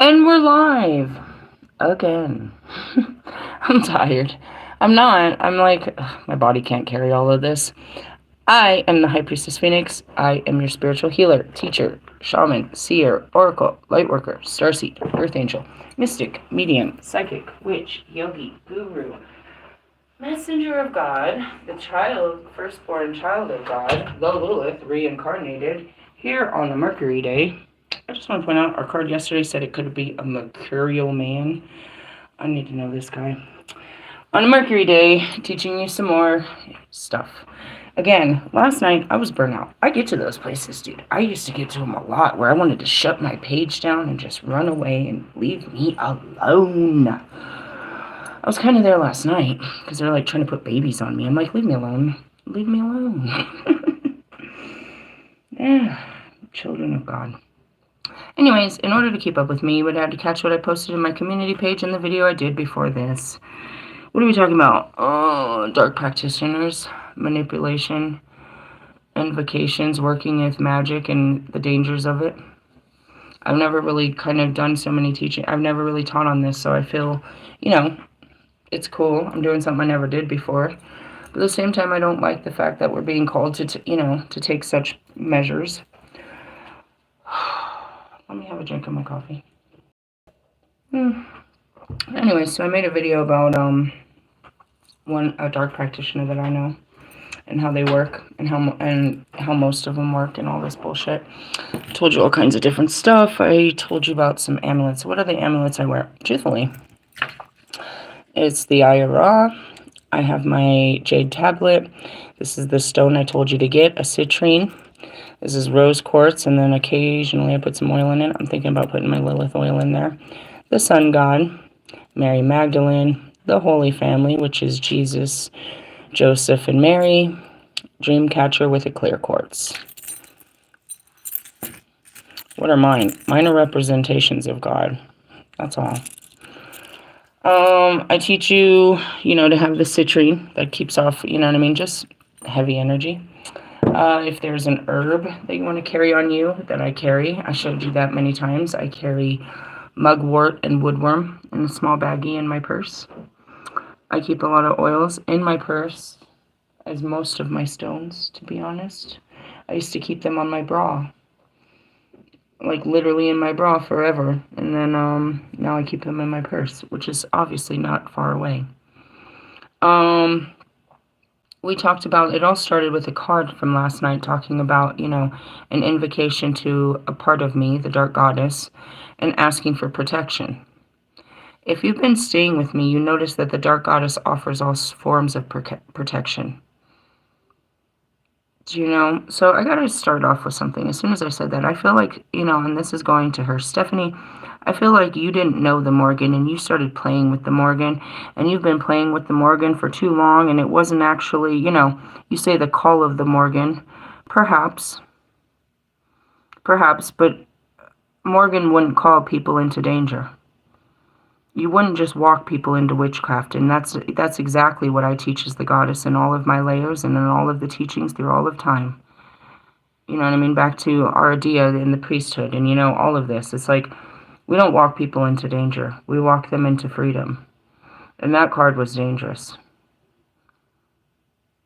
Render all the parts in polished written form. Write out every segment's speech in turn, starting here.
And we're live again. I'm tired. I'm not. I'm like, ugh, my body can't carry all of this. I am the High Priestess Phoenix. I am your spiritual healer, teacher, shaman, seer, oracle, lightworker, starseed, earth angel, mystic, medium, psychic, witch, yogi, guru, messenger of God, the child, firstborn child of God, the LILITH reincarnated, here on the Mercury Day. I just want to point out, our card yesterday said it could be a mercurial man. I need to know this guy. On a Mercury Day, teaching you some more stuff. Again, last night, I was burnt out. I get to those places, dude. I used to get to them a lot, where I wanted to shut my page down and just run away and leave me alone. I was kind of there last night, because they're like trying to put babies on me. I'm like, leave me alone. Leave me alone. Yeah, children of God. Anyways, in order to keep up with me, you would have to catch what I posted in my community page and the video I did before this. What are we talking about? Oh, dark practitioners, manipulation, invocations, working with magic, and the dangers of it. I've never really kind of done so many teaching. I've never really taught on this, so I feel, it's cool. I'm doing something I never did before. But at the same time, I don't like the fact that we're being called to take such measures. Let me have a drink of my coffee. Anyway, so I made a video about a dark practitioner that I know, and how they work, and how most of them work, and all this bullshit. I told you all kinds of different stuff. I told you about some amulets. What are the amulets I wear? Truthfully, it's the Eye of Ra. I have my jade tablet. This is the stone I told you to get, a citrine. This is rose quartz, and then occasionally I put some oil in it. I'm thinking about putting my LILITH oil in there. The Sun God, Mary Magdalene, the Holy Family, which is Jesus, Joseph, and Mary, Dreamcatcher with a clear quartz. What are mine? Mine are representations of God. That's all. I teach you, to have the citrine that keeps off, just heavy energy. If there's an herb that you want to carry on you, that I carry, I showed you that many times. I carry mugwort and woodworm in a small baggie in my purse. I keep a lot of oils in my purse, as most of my stones, to be honest. I used to keep them on my bra, like literally in my bra forever, and then now I keep them in my purse, which is obviously not far away. We talked about, it all started with a card from last night talking about, an invocation to a part of me, the dark goddess, and asking for protection. If you've been staying with me, you notice that the dark goddess offers all forms of protection. Do you know? So I got to start off with something. As soon as I said that, I feel like, and this is going to her, Stephanie, I feel like you didn't know the Morgan, and you started playing with the Morgan, and you've been playing with the Morgan for too long, and it wasn't actually, you say the call of the Morgan. Perhaps, but Morgan wouldn't call people into danger. You wouldn't just walk people into witchcraft, and that's exactly what I teach as the goddess in all of my layers and in all of the teachings through all of time. You know what I mean? Back to our idea in the priesthood and, all of this. It's like, we don't walk people into danger. We walk them into freedom. And that card was dangerous.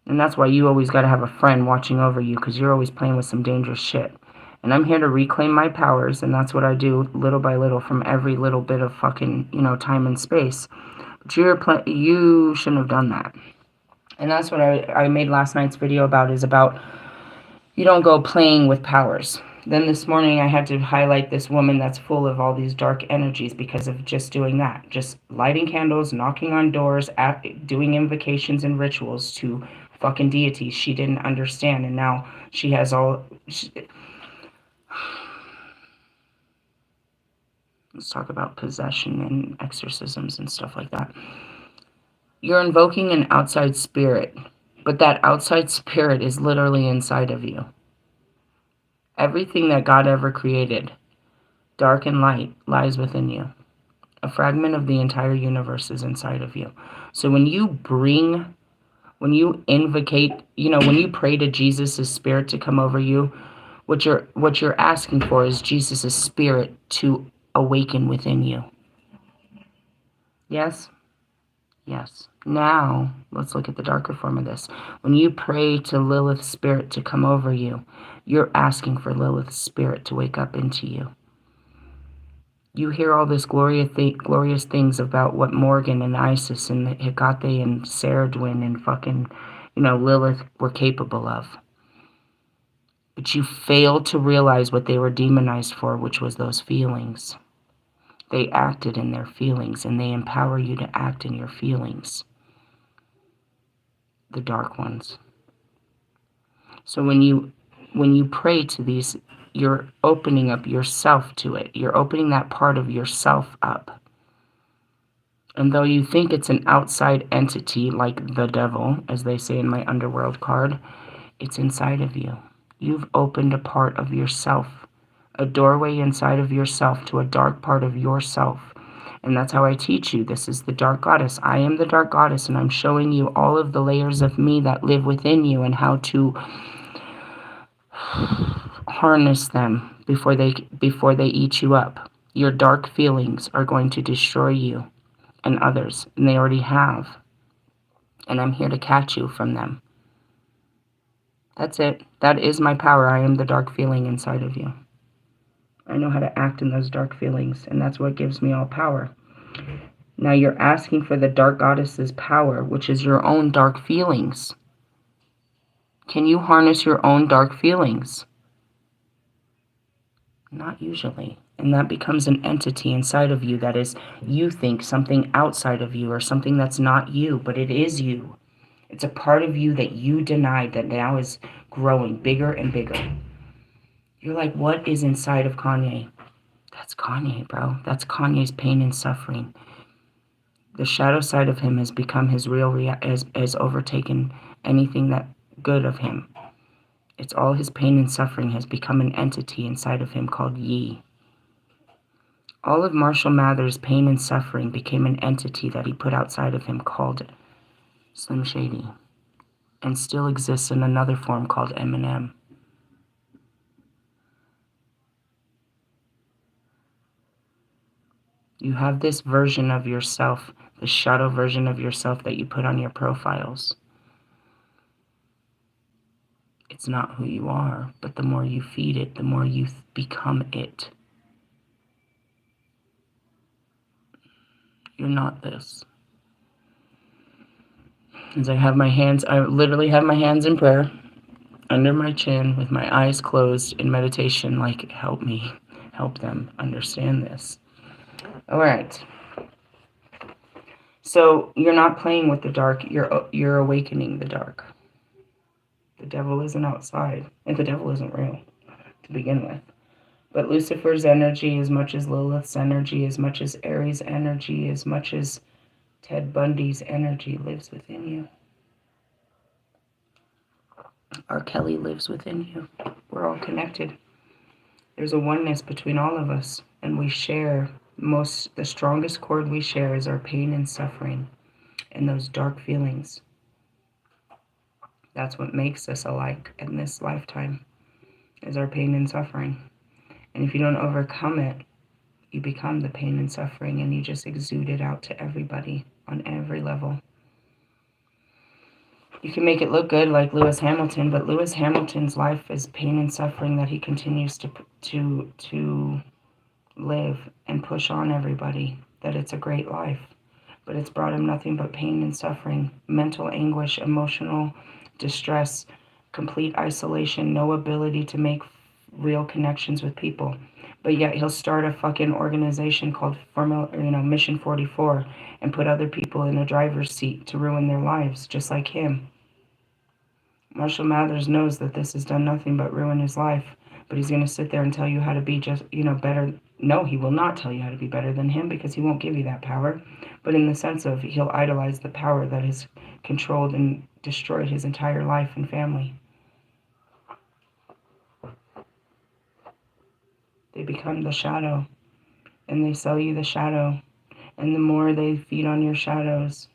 And that's why you always got to have a friend watching over you, because you're always playing with some dangerous shit. And I'm here to reclaim my powers, and that's what I do little by little from every little bit of fucking, time and space. But you shouldn't have done that. And that's what I made last night's video about, is about you don't go playing with powers. Then this morning I had to highlight this woman that's full of all these dark energies because of just doing that. Just lighting candles, knocking on doors, doing invocations and rituals to fucking deities she didn't understand. And now she has all... Let's talk about possession and exorcisms and stuff like that. You're invoking an outside spirit, but that outside spirit is literally inside of you. Everything that God ever created, dark and light, lies within you. A fragment of the entire universe is inside of you. So when you invocate, when you pray to Jesus' spirit to come over you, what you're asking for is Jesus' spirit to awaken within you. Yes? Yes. Now, let's look at the darker form of this. When you pray to Lilith's spirit to come over you, you're asking for Lilith's spirit to wake up into you. You hear all this glorious things about what Morgan and Isis and Hecate and Saradwin and fucking, Lilith were capable of. But you failed to realize what they were demonized for, which was those feelings. They acted in their feelings, and they empower you to act in your feelings. The dark ones. So when you pray to these, you're opening up yourself to it. You're opening that part of yourself up. And though you think it's an outside entity like the devil, as they say in my underworld card, it's inside of you. You've opened a part of yourself, a doorway inside of yourself to a dark part of yourself. And that's how I teach you. This is the dark goddess. I am the dark goddess, and I'm showing you all of the layers of me that live within you and how to harness them before they eat you up. Your dark feelings are going to destroy you and others, and they already have. And I'm here to catch you from them. That's it. That is my power. I am the dark feeling inside of you. I know how to act in those dark feelings, and that's what gives me all power. Now you're asking for the dark goddess's power, which is your own dark feelings. Can you harness your own dark feelings? Not usually. And that becomes an entity inside of you that is, you think, something outside of you or something that's not you, but it is you. It's a part of you that you denied that now is growing bigger and bigger. You're like, what is inside of Kanye? That's Kanye, bro. That's Kanye's pain and suffering. The shadow side of him has become his real has overtaken anything that good of him. It's all his pain and suffering has become an entity inside of him called Yi. All of Marshall Mathers' pain and suffering became an entity that he put outside of him called Slim Shady, and still exists in another form called Eminem. You have this version of yourself, the shadow version of yourself that you put on your profiles. It's not who you are, but the more you feed it, the more you become it. You're not this. As I literally have my hands in prayer, under my chin, with my eyes closed in meditation, like, help me, help them understand this. All right. So you're not playing with the dark, you're awakening the dark. The devil isn't outside, and the devil isn't real to begin with. But Lucifer's energy, as much as Lilith's energy, as much as Aries' energy, as much as Ted Bundy's energy lives within you. R. Kelly lives within you. We're all connected. There's a oneness between all of us, and we share the strongest cord we share is our pain and suffering and those dark feelings. That's what makes us alike in this lifetime, is our pain and suffering. And if you don't overcome it, you become the pain and suffering, and you just exude it out to everybody on every level. You can make it look good like Lewis Hamilton, but Lewis Hamilton's life is pain and suffering that he continues to live and push on everybody, that it's a great life. But it's brought him nothing but pain and suffering, mental anguish, emotional distress, complete isolation, no ability to make real connections with people. But yet he'll start a fucking organization called Mission 44 and put other people in a driver's seat to ruin their lives, just like him. Marshall Mathers knows that this has done nothing but ruin his life, but he's going to sit there and tell you how to be better. No, he will not tell you how to be better than him, because he won't give you that power. But in the sense of, he'll idolize the power that has controlled and destroyed his entire life and family. They become the shadow, and they sell you the shadow. And the more they feed on your shadows,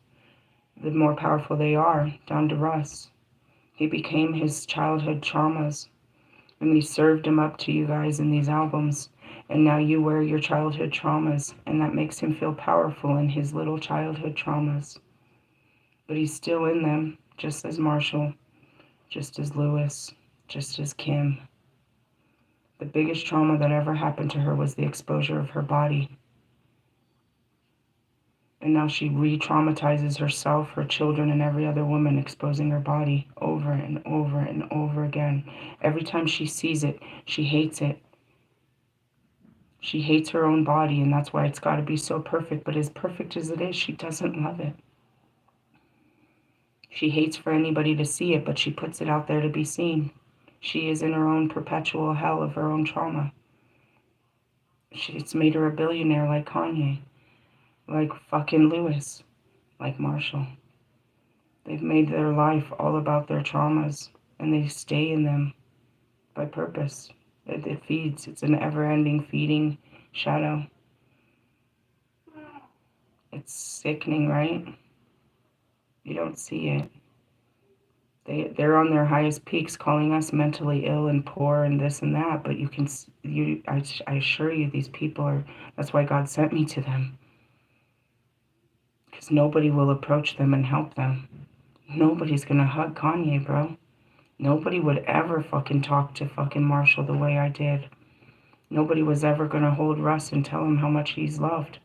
the more powerful they are, down to Russ. He became his childhood traumas, and he served them up to you guys in these albums. And now you wear your childhood traumas, and that makes him feel powerful in his little childhood traumas. But he's still in them, just as Marshall, just as Lewis, just as Kim. The biggest trauma that ever happened to her was the exposure of her body. And now she re-traumatizes herself, her children, and every other woman, exposing her body over and over and over again. Every time she sees it, she hates it. She hates her own body, and that's why it's got to be so perfect. But as perfect as it is, she doesn't love it. She hates for anybody to see it, but she puts it out there to be seen. She is in her own perpetual hell of her own trauma. It's made her a billionaire like Kanye, like fucking Lewis, like Marshall. They've made their life all about their traumas, and they stay in them by purpose. It feeds. It's an ever-ending feeding shadow. It's sickening, right? You don't see it. They're on their highest peaks, calling us mentally ill and poor and this and that. But I assure you, these people are. That's why God sent me to them. Because nobody will approach them and help them. Nobody's gonna hug Kanye, bro. Nobody would ever fucking talk to fucking Marshall the way I did. Nobody was ever gonna hold Russ and tell him how much he's loved.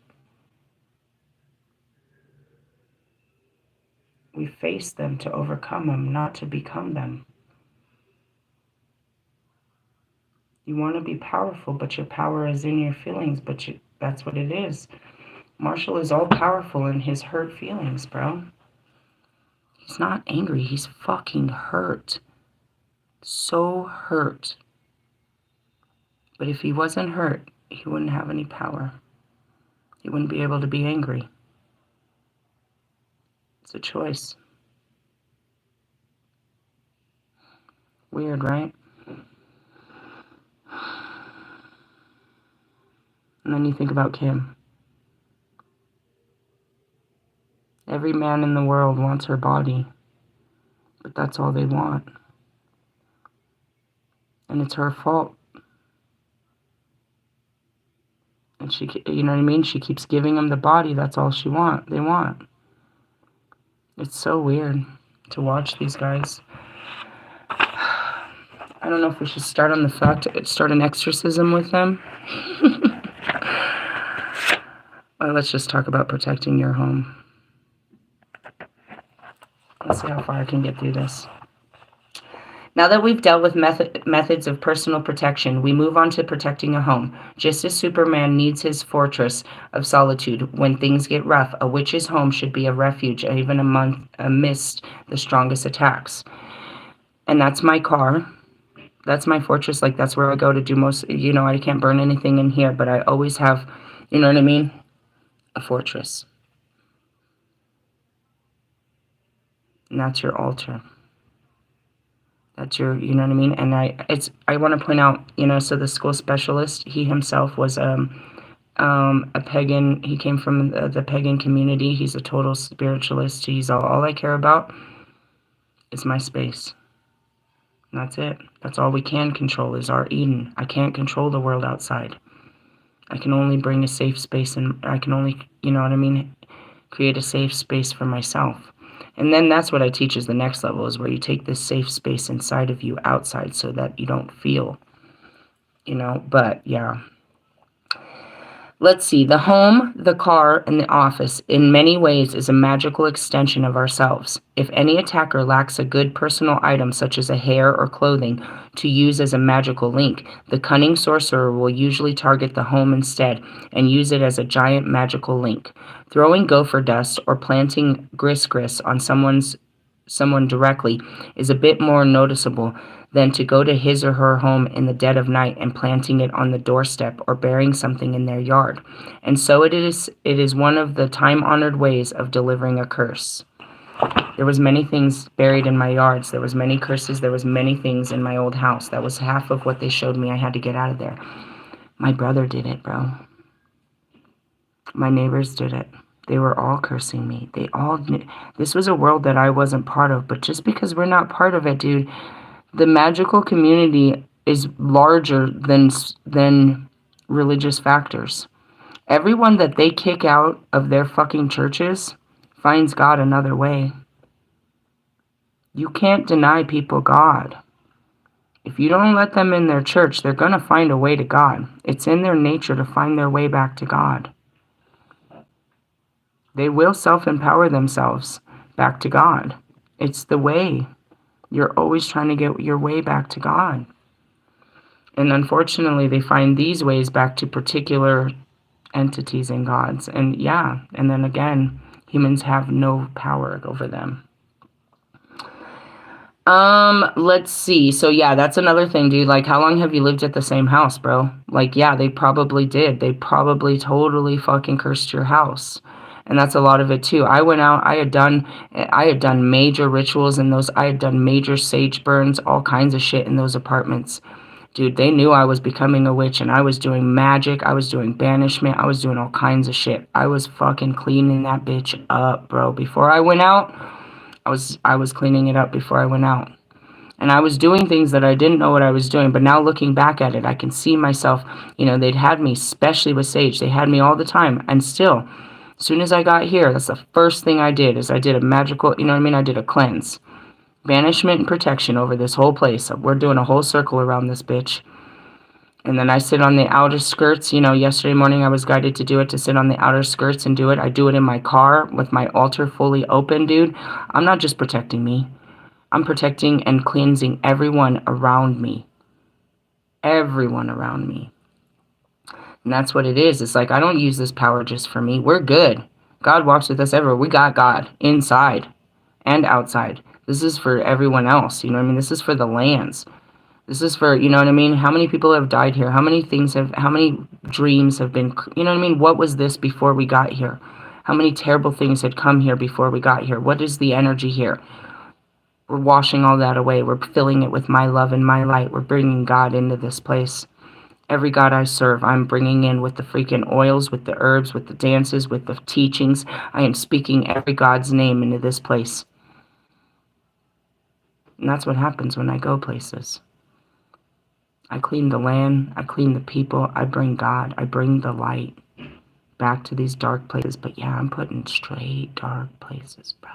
We face them to overcome them, not to become them. You want to be powerful, but your power is in your feelings, but that's what it is. Marshall is all powerful in his hurt feelings, bro. He's not angry. He's fucking hurt. So hurt. But if he wasn't hurt, he wouldn't have any power. He wouldn't be able to be angry. It's a choice. Weird, right? And then you think about Kim. Every man in the world wants her body, but that's all they want. And it's her fault. And she, you know what I mean? She keeps giving them the body. That's all they want. It's so weird to watch these guys. I don't know if we should start an exorcism with them. Or let's just talk about protecting your home. Let's see how far I can get through this. Now that we've dealt with methods of personal protection, we move on to protecting a home. Just as Superman needs his fortress of solitude when things get rough, a witch's home should be a refuge, even amidst the strongest attacks. And that's my car. That's my fortress. Like, that's where I go to do most, I can't burn anything in here, but I always have, you know what I mean? A fortress. And that's your altar. That's your, you know what I mean? And I want to point out, so the school specialist, he himself was a pagan. He came from the pagan community. He's a total spiritualist. He's all I care about is my space. And that's it. That's all we can control is our Eden. I can't control the world outside. I can only bring a safe space, and I can only, create a safe space for myself. And then that's what I teach is the next level, is where you take this safe space inside of you outside so that you don't feel, but yeah. Let's see. The home, the car, and the office in many ways is a magical extension of ourselves. If any attacker lacks a good personal item such as a hair or clothing to use as a magical link, the cunning sorcerer will usually target the home instead and use it as a giant magical link. Throwing gopher dust or planting gris on someone directly is a bit more noticeable than to go to his or her home in the dead of night and planting it on the doorstep or burying something in their yard. And so it is one of the time-honored ways of delivering a curse. There was many things buried in my yards. There was many curses. There was many things in my old house. That was half of what they showed me I had to get out of there. My brother did it, bro. My neighbors did it. They were all cursing me. They all knew. This was a world that I wasn't part of, but just because we're not part of it, dude, the magical community is larger than religious factors. Everyone that they kick out of their fucking churches finds God another way. You can't deny people God. If you don't let them in their church, they're going to find a way to God. It's in their nature to find their way back to God. They will self-empower themselves back to God. It's the way. You're always trying to get your way back to God. And unfortunately, they find these ways back to particular entities and gods. And yeah, and then again, humans have no power over them. Let's see. So yeah, that's another thing, dude. Like, how long have you lived at the same house, bro? Like, yeah, they probably did. They probably totally fucking cursed your house. And that's a lot of it too. I went out, I had done major rituals in those, I had done major sage burns, all kinds of shit in those apartments. Dude, they knew I was becoming a witch, and I was doing magic, I was doing banishment, I was doing all kinds of shit. I was fucking cleaning that bitch up, bro. Before I went out, I was cleaning it up before I went out. And I was doing things that I didn't know what I was doing, but now looking back at it, I can see myself, they'd had me, especially with sage, they had me all the time, and still, as soon as I got here, that's the first thing I did, is I did a magical, I did a cleanse. Banishment and protection over this whole place. We're doing a whole circle around this bitch. And then I sit on the outer skirts. Yesterday morning I was guided to do it, to sit on the outer skirts and do it. I do it in my car with my altar fully open, dude. I'm not just protecting me. I'm protecting and cleansing everyone around me. Everyone around me. And that's what it is. It's like, I don't use this power just for me. We're good. God walks with us everywhere. We got God inside and outside. This is for everyone else. This is for the lands. This is for, how many people have died here? How many dreams have been, What was this before we got here? How many terrible things had come here before we got here? What is the energy here? We're washing all that away. We're filling it with my love and my light. We're bringing God into this place. Every God I serve, I'm bringing in with the freaking oils, with the herbs, with the dances, with the teachings. I am speaking every God's name into this place. And that's what happens when I go places. I clean the land, I clean the people, I bring God, I bring the light back to these dark places. But yeah, I'm putting straight dark places, bro.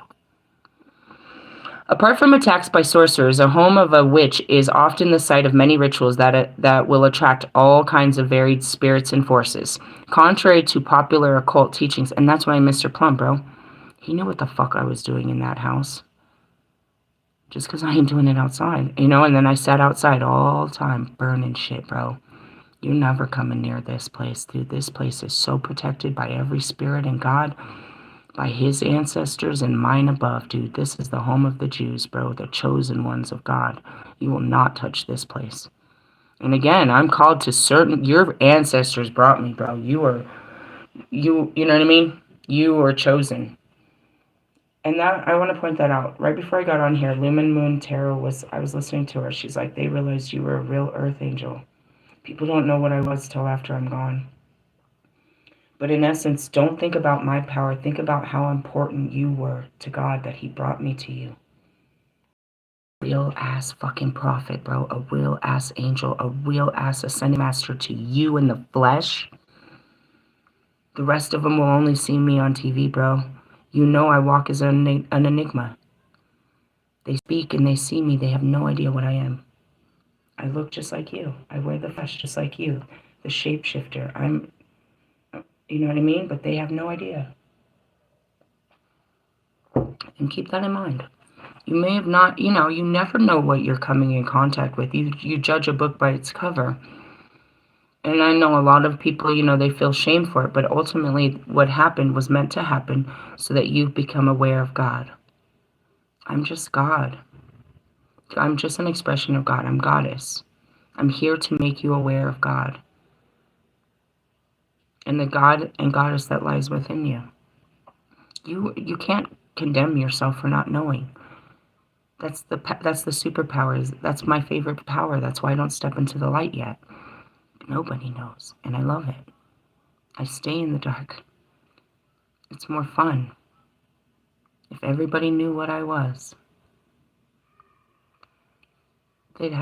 Apart from attacks by sorcerers, a home of a witch is often the site of many rituals that will attract all kinds of varied spirits and forces, contrary to popular occult teachings. And that's why Mr. Plum, bro, he knew what the fuck I was doing in that house. Just because I ain't doing it outside, and then I sat outside all the time, burning shit, bro. You're never coming near this place, dude. This place is so protected by every spirit and God, by his ancestors and mine above, dude. This is the home of the Jews, bro, the chosen ones of God. You will not touch this place. And again, I'm called to certain, your ancestors brought me, bro. You know what I mean? You were chosen. And that, I want to point that out. Right before I got on here, Lumen Moon Tarot I was listening to her. She's like, they realized you were a real earth angel. People don't know what I was till after I'm gone. But in essence, don't think about my power. Think about how important you were to God, that he brought me to you. Real ass fucking prophet, bro. A real ass angel. A real ass ascended master to you in the flesh. The rest of them will only see me on TV, bro. I walk as an enigma. They speak and they see me. They have no idea what I am. I look just like you. I wear the flesh just like you. The shapeshifter. I'm, you know what I mean? But they have no idea. And keep that in mind. You may have not, you never know what you're coming in contact with. You judge a book by its cover. And I know a lot of people, they feel shame for it. But ultimately, what happened was meant to happen so that you become aware of God. I'm just God. I'm just an expression of God. I'm goddess. I'm here to make you aware of God and the God and goddess that lies within you. You can't condemn yourself for not knowing. That's the superpower. That's my favorite power. That's why I don't step into the light yet. Nobody knows, and I love it. I stay in the dark. It's more fun. If everybody knew what I was, they'd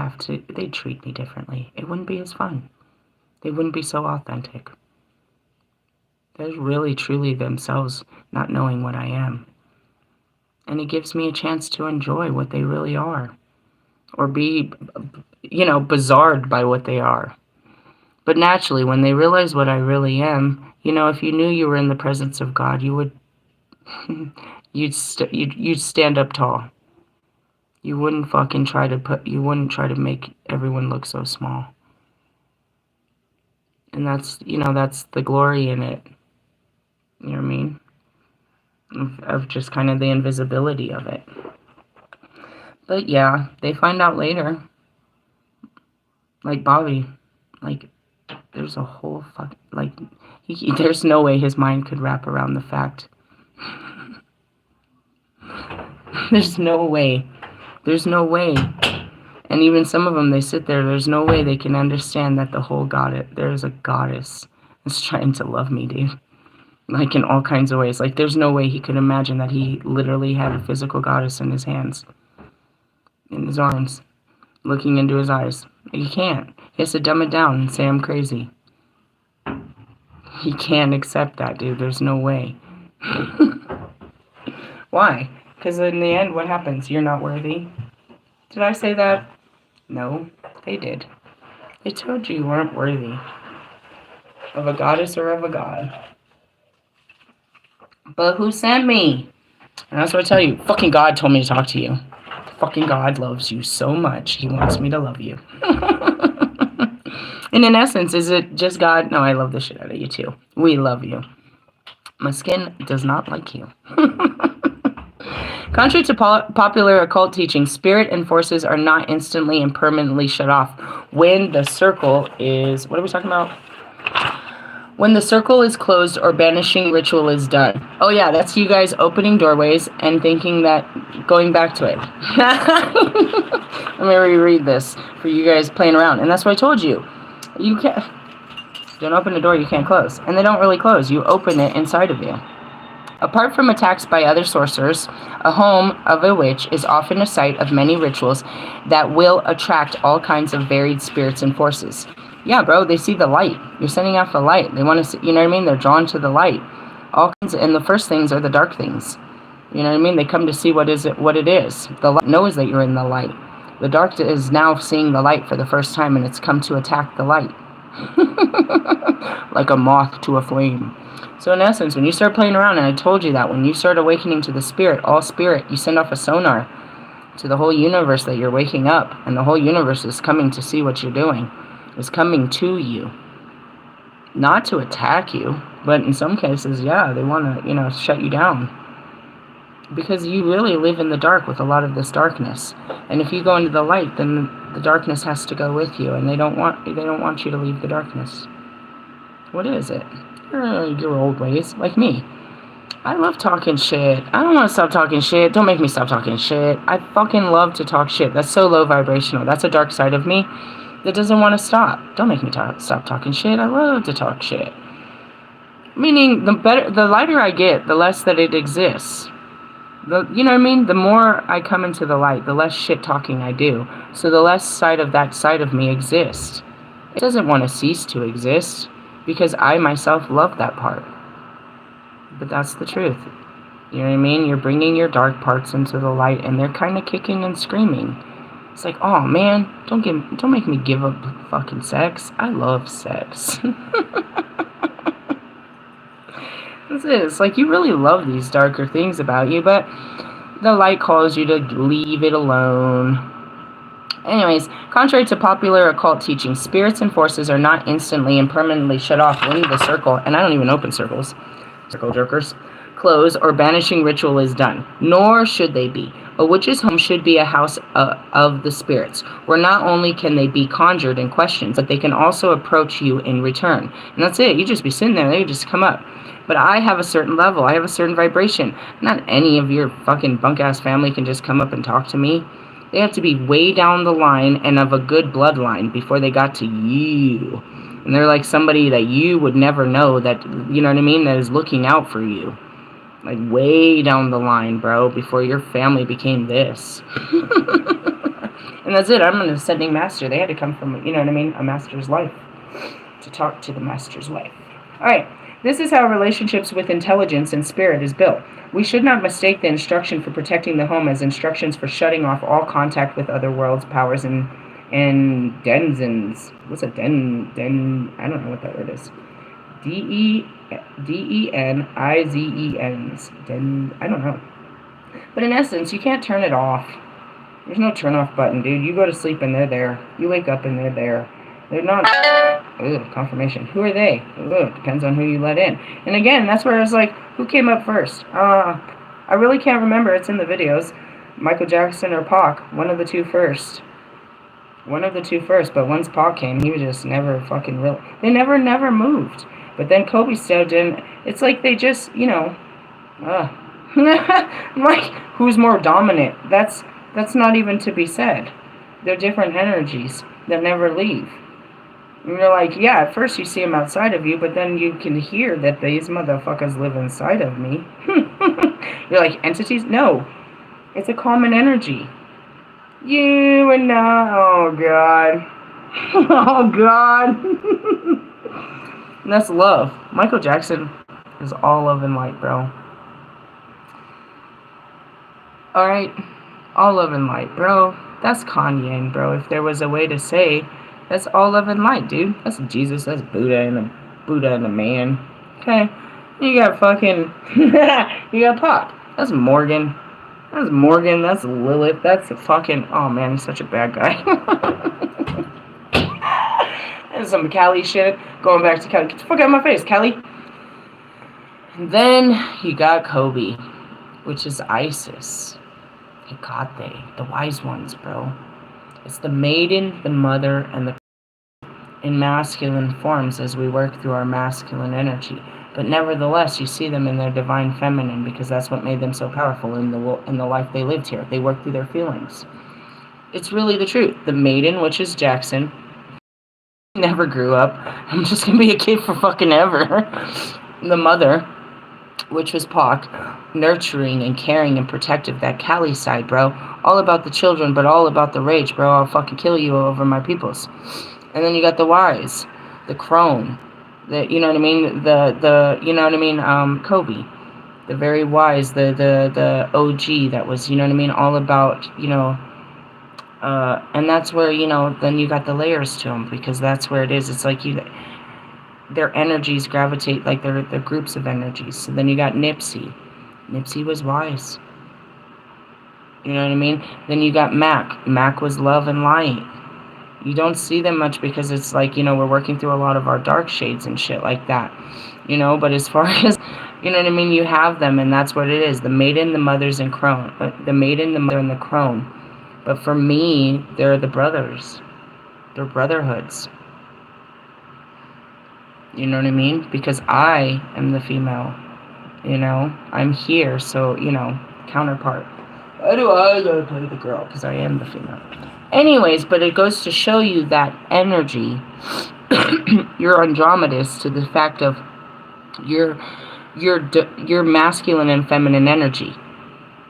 treat me differently. It wouldn't be as fun. they wouldn't be so authentic. They're really, truly themselves, not knowing what I am. And it gives me a chance to enjoy what they really are. Or be, bizarred by what they are. But naturally, when they realize what I really am, if you knew you were in the presence of God, you would, you'd stand up tall. You wouldn't you wouldn't try to make everyone look so small. And that's the glory in it. You know what I mean? Of just kind of the invisibility of it. But yeah, they find out later. Like Bobby, like, there's a whole there's no way his mind could wrap around the fact. There's no way. There's no way. And even some of them, they sit there's no way they can understand that there's a goddess that's trying to love me, dude. Like, in all kinds of ways. Like, there's no way he could imagine that he literally had a physical goddess in his hands, in his arms, looking into his eyes. He can't. He has to dumb it down and say I'm crazy. He can't accept that, dude. There's no way. Why? Because in the end, what happens? You're not worthy. Did I say that? No, they did. They told you weren't worthy of a goddess or of a god. But who sent me? And that's what I tell you. Fucking God told me to talk to you. Fucking God loves you so much. He wants me to love you. And in essence, is it just God? No, I love the shit out of you too. We love you. My skin does not like you. Contrary to popular occult teaching, spirit and forces are not instantly and permanently shut off when the circle is... What are we talking about? When the circle is closed or banishing ritual is done. Oh yeah, that's you guys opening doorways and thinking that... Going back to it. Let me reread this for you guys playing around. And that's what I told you. You can't... Don't open a door you can't close. And they don't really close. You open it inside of you. Apart from attacks by other sorcerers, a home of a witch is often a site of many rituals that will attract all kinds of varied spirits and forces. Yeah, bro, they see the light. You're sending out the light. They want to see, you know what I mean? They're drawn to the light. All kinds of, and the first things are the dark things. You know what I mean? They come to see what it is. The light knows that you're in the light. The dark is now seeing the light for the first time, and it's come to attack the light. Like a moth to a flame. So in essence, when you start playing around, and I told you that, when you start awakening to the spirit, all spirit, you send off a sonar to the whole universe that you're waking up, and the whole universe is coming to see what you're doing. It's coming to you. Not to attack you, but in some cases, yeah, they want to, shut you down. Because you really live in the dark with a lot of this darkness. And if you go into the light, then the darkness has to go with you, and they don't want you to leave the darkness. What is it? Your old ways, like me. I love talking shit. I don't want to stop talking shit. Don't make me stop talking shit. I fucking love to talk shit. That's so low vibrational. That's a dark side of me that doesn't want to stop. Don't make me stop talking shit. I love to talk shit. Meaning, the lighter I get, the less that it exists. You know what I mean? The more I come into the light, the less shit talking I do. So the less that side of me exists. It doesn't want to cease to exist. Because I myself love that part. But that's the truth. You know what I mean? You're bringing your dark parts into the light, and they're kind of kicking and screaming. It's like, oh man, don't make me give up fucking sex. I love sex. That's it. It's like you really love these darker things about you, but the light calls you to leave it alone. Anyways, contrary to popular occult teaching, spirits and forces are not instantly and permanently shut off when the circle, and I don't even open circles, circle jerkers, close or banishing ritual is done. Nor should they be. A witch's home should be a house of the spirits, where not only can they be conjured and questioned, but they can also approach you in return. And that's it. You just be sitting there, they just come up. But I have a certain level. I have a certain vibration. Not any of your fucking bunk-ass family can just come up and talk to me. They have to be way down the line and of a good bloodline before they got to you. And they're like somebody that you would never know that, you know what I mean, that is looking out for you. Like way down the line, bro, before your family became this. And that's it. I'm an ascending master. They had to come from, you know what I mean, a master's life. to talk to the master's wife. Alright, this is how relationships with intelligence and spirit is built. We should not mistake the instruction for protecting the home as instructions for shutting off all contact with other worlds, powers, and denizens. What's a den? I don't know what that word is. denizens. I don't know. But in essence, you can't turn it off. There's no turn off button, dude. You go to sleep and they're there. You wake up and they're there. They're not... Ugh, confirmation. Who are they? Ugh, depends on who you let in. And again, that's where I was like, who came up first? I really can't remember. It's in the videos. Michael Jackson or Pac. One of the two first. But once Pac came, he was just never fucking real. They never moved. But then Kobe stepped in. It's like they just, you know... like, who's more dominant? That's not even to be said. They're different energies that never leave. And you're like, yeah, at first you see them outside of you, but then you can hear that these motherfuckers live inside of me. You're like, entities? No. It's a common energy. You and I. Oh, God. Oh, God. And that's love. Michael Jackson is all love and light, bro. Alright? All love and light, bro. That's Kanye, bro. If there was a way to say, that's all love and light, dude. That's Jesus. That's Buddha and a man. Okay? You got fucking... you got Pac. That's Morgan. That's Lilith. That's fucking... Oh, man, he's such a bad guy. And some Cali shit. Going back to Cali. Get the fuck out of my face, Cali. And then you got Kobe, which is Isis. Hecate, the wise ones, bro. It's the maiden, the mother, and the in masculine forms as we work through our masculine energy. But nevertheless, you see them in their divine feminine because that's what made them so powerful in the life they lived here. They worked through their feelings. It's really the truth. The maiden, which is Jackson, never grew up. I'm just gonna be a kid for fucking ever. The mother, which was Pac, nurturing and caring and protective, that Cali side, bro. All about the children, but all about the rage, bro. I'll fucking kill you over my peoples. And then you got the wise, the crone, the, you know what I mean, the you know what I mean, Kobe, the very wise, the OG that was, you know what I mean, all about, you know, and that's where, you know, then you got the layers to them, because that's where it is. It's like their energies gravitate, like they're groups of energies. So then you got Nipsey. Nipsey was wise. You know what I mean? Then you got Mac. Mac was love and light. You don't see them much because it's like, you know, we're working through a lot of our dark shades and shit like that. You know, but as far as, you know what I mean, you have them, and that's what it is. The maiden, the mothers, and crone. The maiden, the mother, and the crone. But for me, they're the brothers. They're brotherhoods. You know what I mean? Because I am the female. You know? I'm here, so, you know, counterpart. Why do I gotta play the girl? Because I am the female. Anyways, but it goes to show you that energy, you're Andromedus to the fact of your masculine and feminine energy.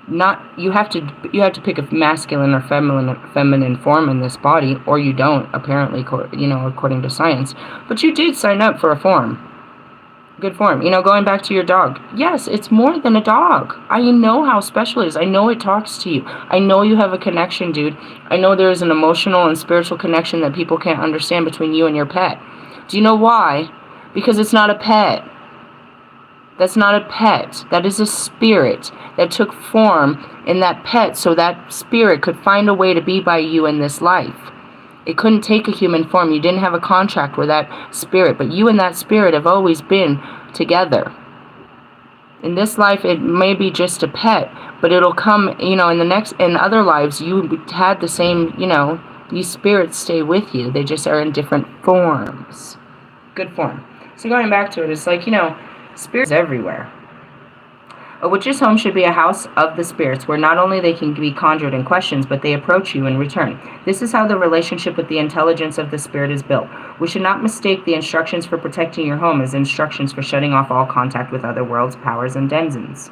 Not you have to pick a masculine or feminine form in this body, or you don't, apparently, you know, according to science. But you did sign up for a form. Good form. You know, going back to your dog. Yes, it's more than a dog. I know how special it is. I know it talks to you. I know you have a connection, dude. I know there is an emotional and spiritual connection that people can't understand between you and your pet. Do you know why? Because it's not a pet. That's not a pet. That is a spirit that took form in that pet so that spirit could find a way to be by you in this life. It couldn't take a human form. You didn't have a contract with that spirit, but you and that spirit have always been together. In this life, it may be just a pet, but it'll come, you know, in other lives, you had the same, you know, these spirits stay with you. They just are in different forms. Good form. So going back to it, it's like, you know, spirits everywhere. A witch's home should be a house of the spirits, where not only they can be conjured in questions, but they approach you in return. This is how the relationship with the intelligence of the spirit is built. We should not mistake the instructions for protecting your home as instructions for shutting off all contact with other worlds, powers, and denizens.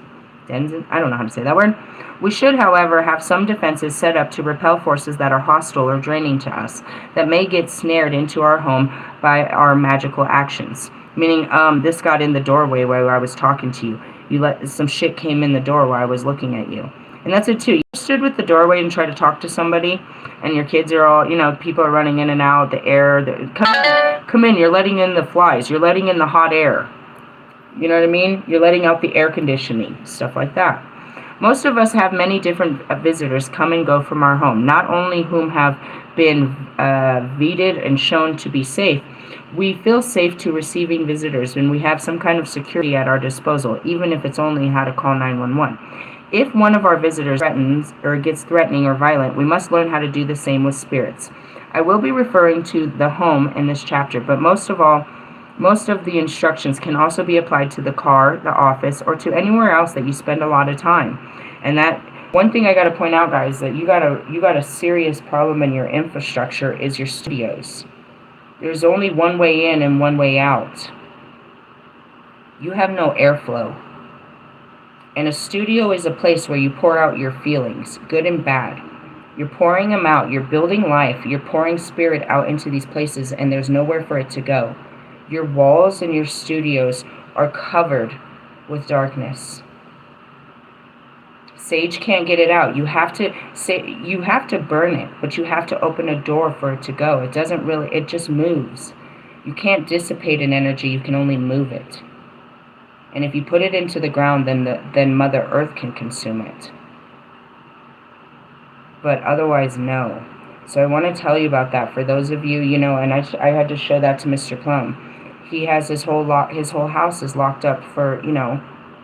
I don't know how to say that word. We should, however, have some defenses set up to repel forces that are hostile or draining to us, that may get snared into our home by our magical actions. Meaning, this got in the doorway while I was talking to you. Some shit came in the door while I was looking at you. And that's it too. You stood with the doorway and tried to talk to somebody, and your kids are all, people are running in and out, the air, come in, you're letting in the flies, you're letting in the hot air. You know what I mean? You're letting out the air conditioning, stuff like that. Most of us have many different visitors come and go from our home, not only whom have been vetted and shown to be safe. We feel safe to receiving visitors when we have some kind of security at our disposal, even if it's only how to call 911. If one of our visitors threatens or gets threatening or violent, we must learn how to do the same with spirits. I will be referring to the home in this chapter, but most of the instructions can also be applied to the car, the office, or to anywhere else that you spend a lot of time. And that one thing I got to point out, guys, that you got a serious problem in your infrastructure is your studios. There's only one way in and one way out. You have no airflow. And a studio is a place where you pour out your feelings, good and bad. You're pouring them out. You're building life. You're pouring spirit out into these places, and there's nowhere for it to go. Your walls and your studios are covered with darkness. Sage can't get it out. You have to burn it, but you have to open a door for it to go. It just moves. You can't dissipate an energy, you can only move it. And if you put it into the ground, then Mother Earth can consume it. But otherwise, no. So I want to tell you about that for those of you, and I had to show that to Mr. Plum. He has his whole house is locked up for,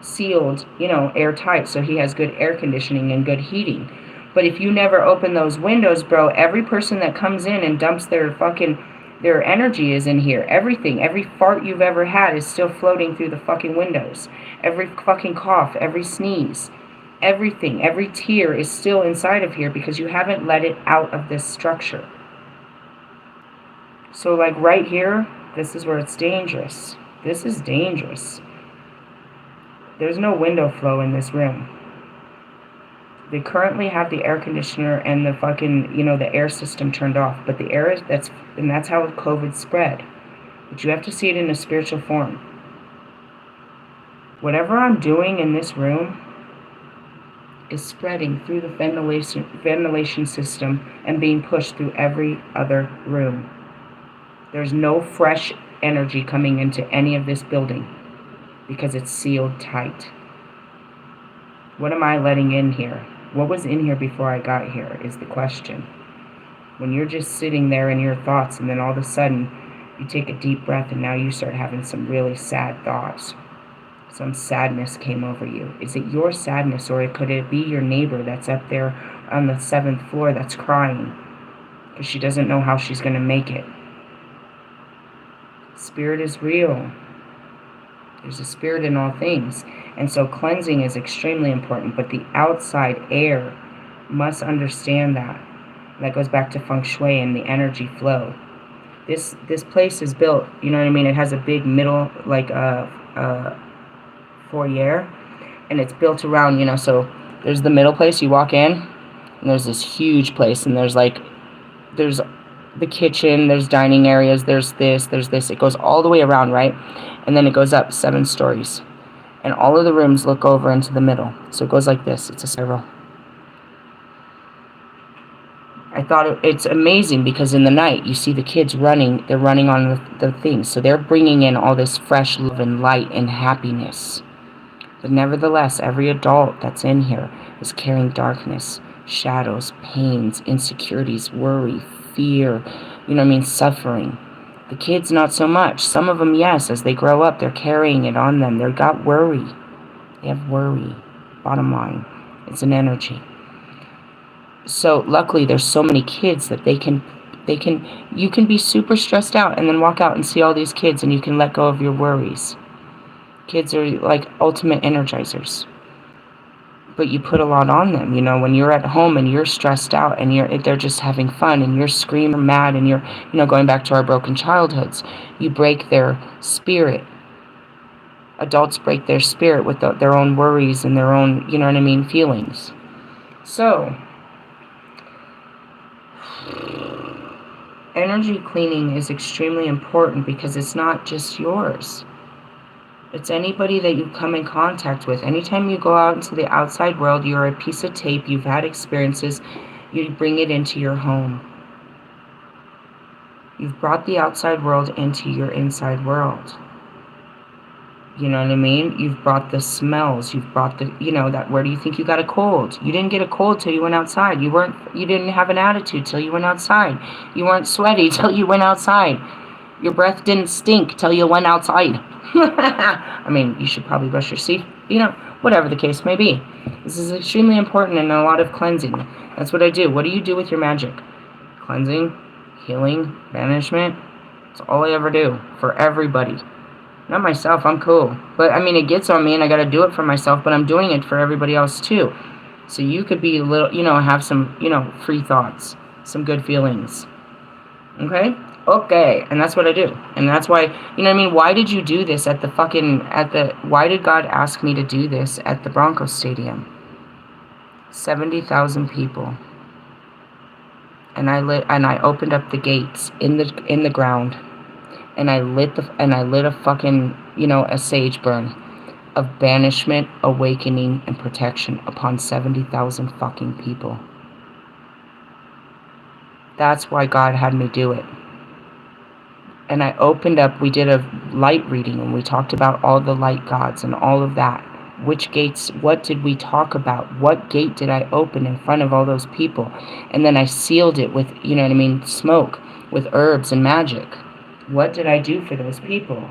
sealed, airtight, so he has good air conditioning and good heating. But if you never open those windows, bro, every person that comes in and dumps their energy is in here. Everything, every fart you've ever had is still floating through the fucking windows. Every fucking cough, every sneeze, everything, every tear is still inside of here because you haven't let it out of this structure. So like right here, this is where it's dangerous. This is dangerous. There's no window flow in this room. They currently have the air conditioner and the fucking, the air system turned off. But the air, that's how COVID spread. But you have to see it in a spiritual form. Whatever I'm doing in this room is spreading through the ventilation system and being pushed through every other room. There's no fresh energy coming into any of this building because it's sealed tight. What am I letting in here? What was in here before I got here is the question. When you're just sitting there in your thoughts and then all of a sudden you take a deep breath and now you start having some really sad thoughts. Some sadness came over you. Is it your sadness, or could it be your neighbor that's up there on the 7th floor that's crying because she doesn't know how she's going to make it? Spirit is real. There's a spirit in all things. And so cleansing is extremely important, but the outside air must understand that. That goes back to feng shui and the energy flow. This place is built, you know what I mean? It has a big middle, like foyer, and it's built around, so there's the middle place, you walk in, and there's this huge place, and there's the kitchen, there's dining areas, there's this, it goes all the way around, right? And then it goes up 7 stories. And all of the rooms look over into the middle. So it goes like this. It's a spiral. I thought it's amazing because in the night, you see the kids running. They're running on the things. So they're bringing in all this fresh love and light and happipiness. But nevertheless, every adult that's in here is carrying darkness, shadows, pains, insecurities, worry, fear, suffering. The kids, not so much. Some of them, yes, as they grow up, they're carrying it on them. They've got worry. They have worry. Bottom line, it's an energy. So luckily, there's so many kids that you can be super stressed out and then walk out and see all these kids and you can let go of your worries. Kids are like ultimate energizers. But you put a lot on them, when you're at home and you're stressed out and they're just having fun and you're screaming mad and you're, going back to our broken childhoods, you break their spirit. Adults break their spirit with their own worries and their own, you know what I mean, feelings. So, energy cleaning is extremely important because it's not just yours. It's anybody that you come in contact with. Anytime you go out into the outside world, you're a piece of tape, you've had experiences, you bring it into your home. You've brought the outside world into your inside world. You know what I mean? You've brought the smells, you've brought the, you know, that, where do you think you got a cold? You didn't get a cold till you went outside. You didn't have an attitude till you went outside. You weren't sweaty till you went outside. Your breath didn't stink till you went outside. I mean, you should probably brush your teeth, you know, whatever the case may be. This is extremely important and a lot of cleansing. That's what I do. What do you do with your magic? Cleansing, healing, banishment. That's all I ever do for everybody. Not myself, I'm cool. But, I mean, it gets on me and I gotta do it for myself, but I'm doing it for everybody else too. So you could be a little, you know, have some, you know, free thoughts, some good feelings. Okay? Okay, and that's what I do. And that's why, you know what I mean, why did you do this at the why did God ask me to do this at the Broncos Stadium? 70,000 people. And I opened up the gates in the ground. And I lit a fucking, you know, a sage burn of banishment, awakening, and protection upon 70,000 fucking people. That's why God had me do it. And I opened up, we did a light reading, and we talked about all the light gods and all of that. Which gates, what did we talk about? What gate did I open in front of all those people? And then I sealed it with, you know what I mean, smoke, with herbs and magic. What did I do for those people?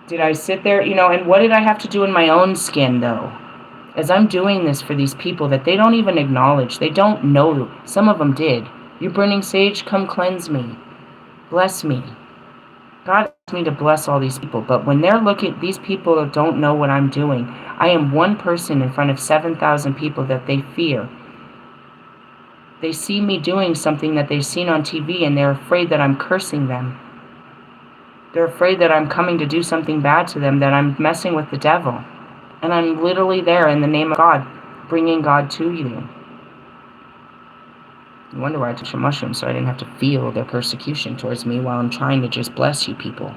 Did I sit there, you know, and what did I have to do in my own skin, though? As I'm doing this for these people that they don't even acknowledge, they don't know, some of them did. You burning sage, come cleanse me. Bless me. God asked me to bless all these people, but when they're looking, these people don't know what I'm doing. I am one person in front of 7,000 people that they fear. They see me doing something that they've seen on TV and they're afraid that I'm cursing them. They're afraid that I'm coming to do something bad to them, that I'm messing with the devil. And I'm literally there in the name of God, bringing God to you. I wonder why I took some mushrooms, so I didn't have to feel their persecution towards me while I'm trying to just bless you people.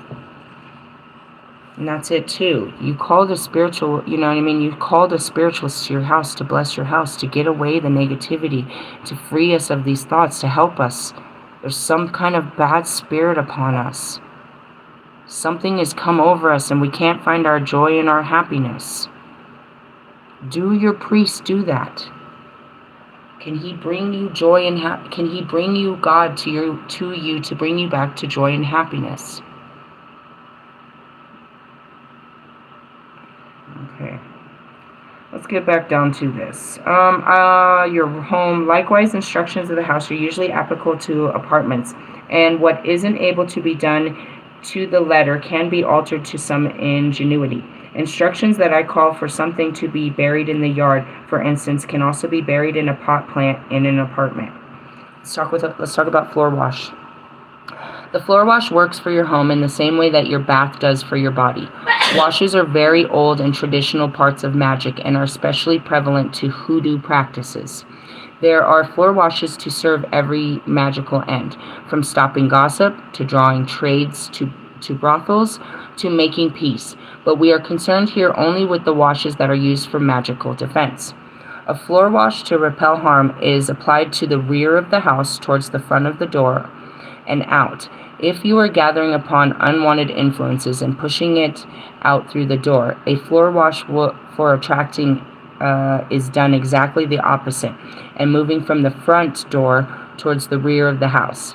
And that's it too. You call the spiritual, you know what I mean? You call the spiritualists to your house to bless your house, to get away the negativity, to free us of these thoughts, to help us. There's some kind of bad spirit upon us. Something has come over us and we can't find our joy and our happiness. Do your priest do that? Can he bring you joy and can he bring you God to you to bring you back to joy and happiness? Okay. Let's get back down to this. Your home, likewise, instructions of the house are usually applicable to apartments, and what isn't able to be done to the letter can be altered to some ingenuity. Instructions that I call for something to be buried in the yard, for instance, can also be buried in a pot plant in an apartment. Let's talk about floor wash. The floor wash works for your home in the same way that your bath does for your body. Washes are very old and traditional parts of magic and are especially prevalent to hoodoo practices. There are floor washes to serve every magical end, from stopping gossip, to drawing trades, to brothels, to making peace. But we are concerned here only with the washes that are used for magical defense. A floor wash to repel harm is applied to the rear of the house towards the front of the door and out. If you are gathering upon unwanted influences and pushing it out through the door, a floor wash for attracting is done exactly the opposite and moving from the front door towards the rear of the house.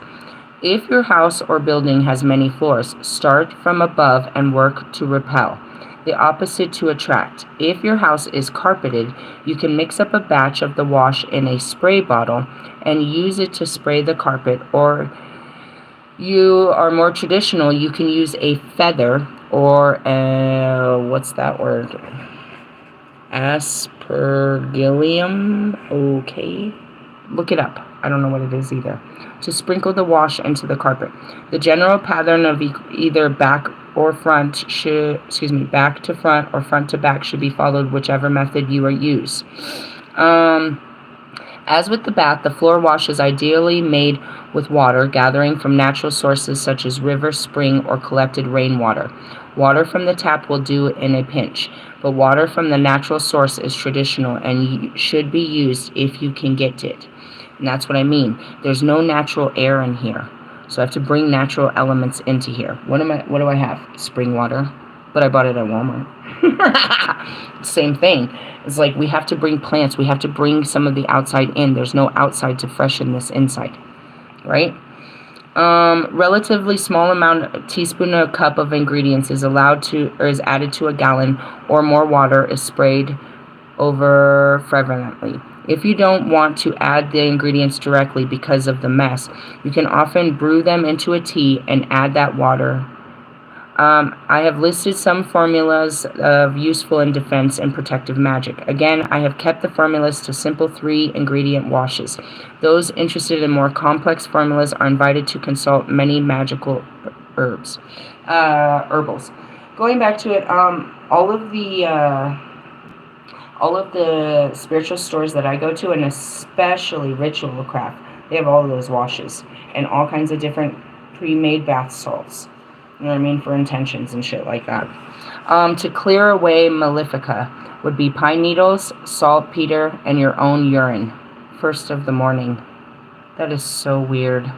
If your house or building has many floors, start from above and work to repel. The opposite to attract. If your house is carpeted, you can mix up a batch of the wash in a spray bottle and use it to spray the carpet, or you are more traditional, you can use a feather or what's that word? Aspergillium. Okay. Look it up. I don't know what it is either. To sprinkle the wash into the carpet. The general pattern of either back or front should, back to front or front to back should be followed, whichever method you are used. As with the bath, the floor wash is ideally made with water gathering from natural sources such as river, spring, or collected rainwater. Water from the tap will do in a pinch, but water from the natural source is traditional and should be used if you can get it. And that's what I mean. There's no natural air in here, so I have to bring natural elements into here. What do I have? Spring water, but I bought it at Walmart. Same thing. It's like we have to bring plants. We have to bring some of the outside in. There's no outside to freshen this inside, right? Relatively small amount, a teaspoon or a cup of ingredients is added to a gallon or more water is sprayed over frequently. If you don't want to add the ingredients directly because of the mess, you can often brew them into a tea and add that water. I have listed some formulas of useful in defense and protective magic. Again, I have kept the formulas to simple 3-ingredient washes. Those interested in more complex formulas are invited to consult many magical herbals. Going back to it, all of the spiritual stores that I go to, and especially Ritual Craft, they have all of those washes and all kinds of different pre-made bath salts. You know what I mean? For intentions and shit like that. To clear away malefica would be pine needles, saltpeter, and your own urine. First of the morning. That is so weird.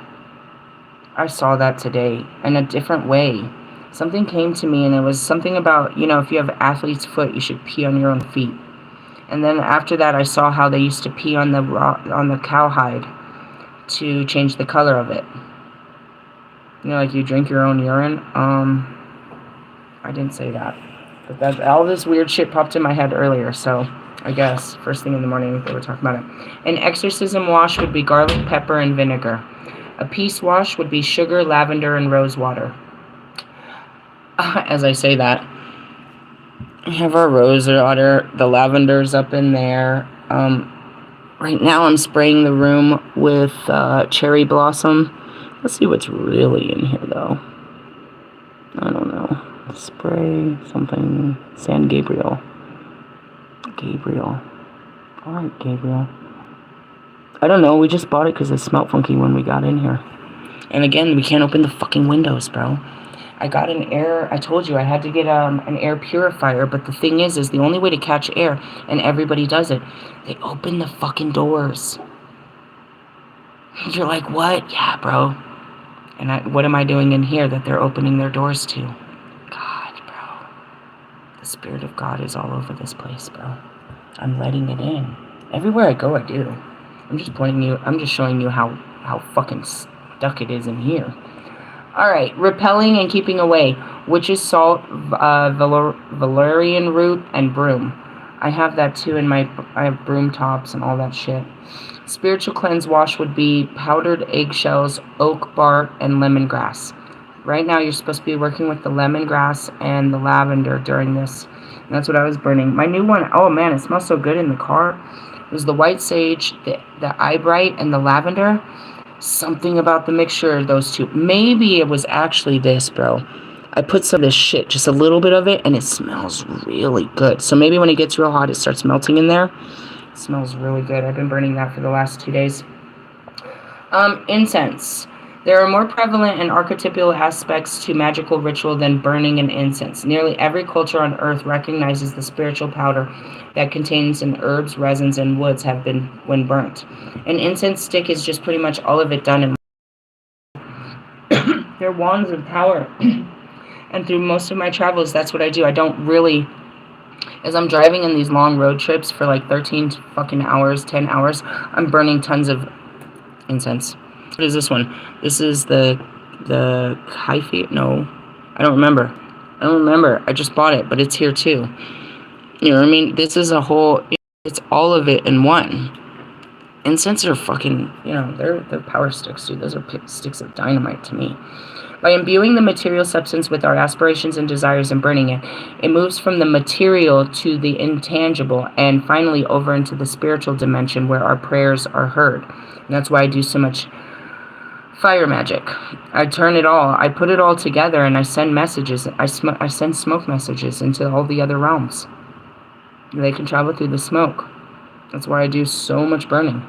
I saw that today in a different way. Something came to me and it was something about, if you have athlete's foot, you should pee on your own feet. And then after that, I saw how they used to pee on the cowhide to change the color of it. Like you drink your own urine. I didn't say that. But all this weird shit popped in my head earlier, so I guess first thing in the morning they were talking about it. An exorcism wash would be garlic, pepper, and vinegar. A peace wash would be sugar, lavender, and rose water. As I say that, we have our rose water. The lavender's up in there. Right now I'm spraying the room with cherry blossom. Let's see what's really in here, though. I don't know. Spray something. San Gabriel. Alright, Gabriel. I don't know. We just bought it because it smelled funky when we got in here. And again, we can't open the fucking windows, bro. I got an air... I told you I had to get an air purifier. But the thing is the only way to catch air, and everybody does it, they open the fucking doors. You're like, what? Yeah, bro. And what am I doing in here that they're opening their doors to? God, bro. The Spirit of God is all over this place, bro. I'm letting it in. Everywhere I go, I do. I'm just showing you how fucking stuck it is in here. Alright, repelling and keeping away. Witch's salt, valerian root, and broom. I have that too I have broom tops and all that shit. Spiritual cleanse wash would be powdered eggshells, oak bark, and lemongrass. Right now, you're supposed to be working with the lemongrass and the lavender during this. And that's what I was burning. My new one, oh man, it smells so good in the car. It was the white sage, the eyebright, and the lavender. Something about the mixture of those two. Maybe it was actually this, bro. I put some of this shit, just a little bit of it, and it smells really good. So maybe when it gets real hot, it starts melting in there. It smells really good. I've been burning that for the last 2 days. Incense. There are more prevalent and archetypal aspects to magical ritual than burning an incense. Nearly every culture on earth recognizes the spiritual powder that contains in herbs, resins, and woods have been when burnt. An incense stick is just pretty much all of it done in They're wands of power. And through most of my travels, that's what I do. I don't really... As I'm driving in these long road trips for like 13 fucking hours, 10 hours, I'm burning tons of incense. What is this one? This is the Hyphy? No, I don't remember. I just bought it, but it's here too. You know what I mean? This is a whole... It's all of it in one. Incense are fucking... they're power sticks, dude. Those are sticks of dynamite to me. By imbuing the material substance with our aspirations and desires and burning it, it moves from the material to the intangible and finally over into the spiritual dimension where our prayers are heard. And that's why I do so much Fire magic. I turn it all. I put it all together and I send messages. I send smoke messages into all the other realms. They can travel through the smoke. That's why I do so much burning.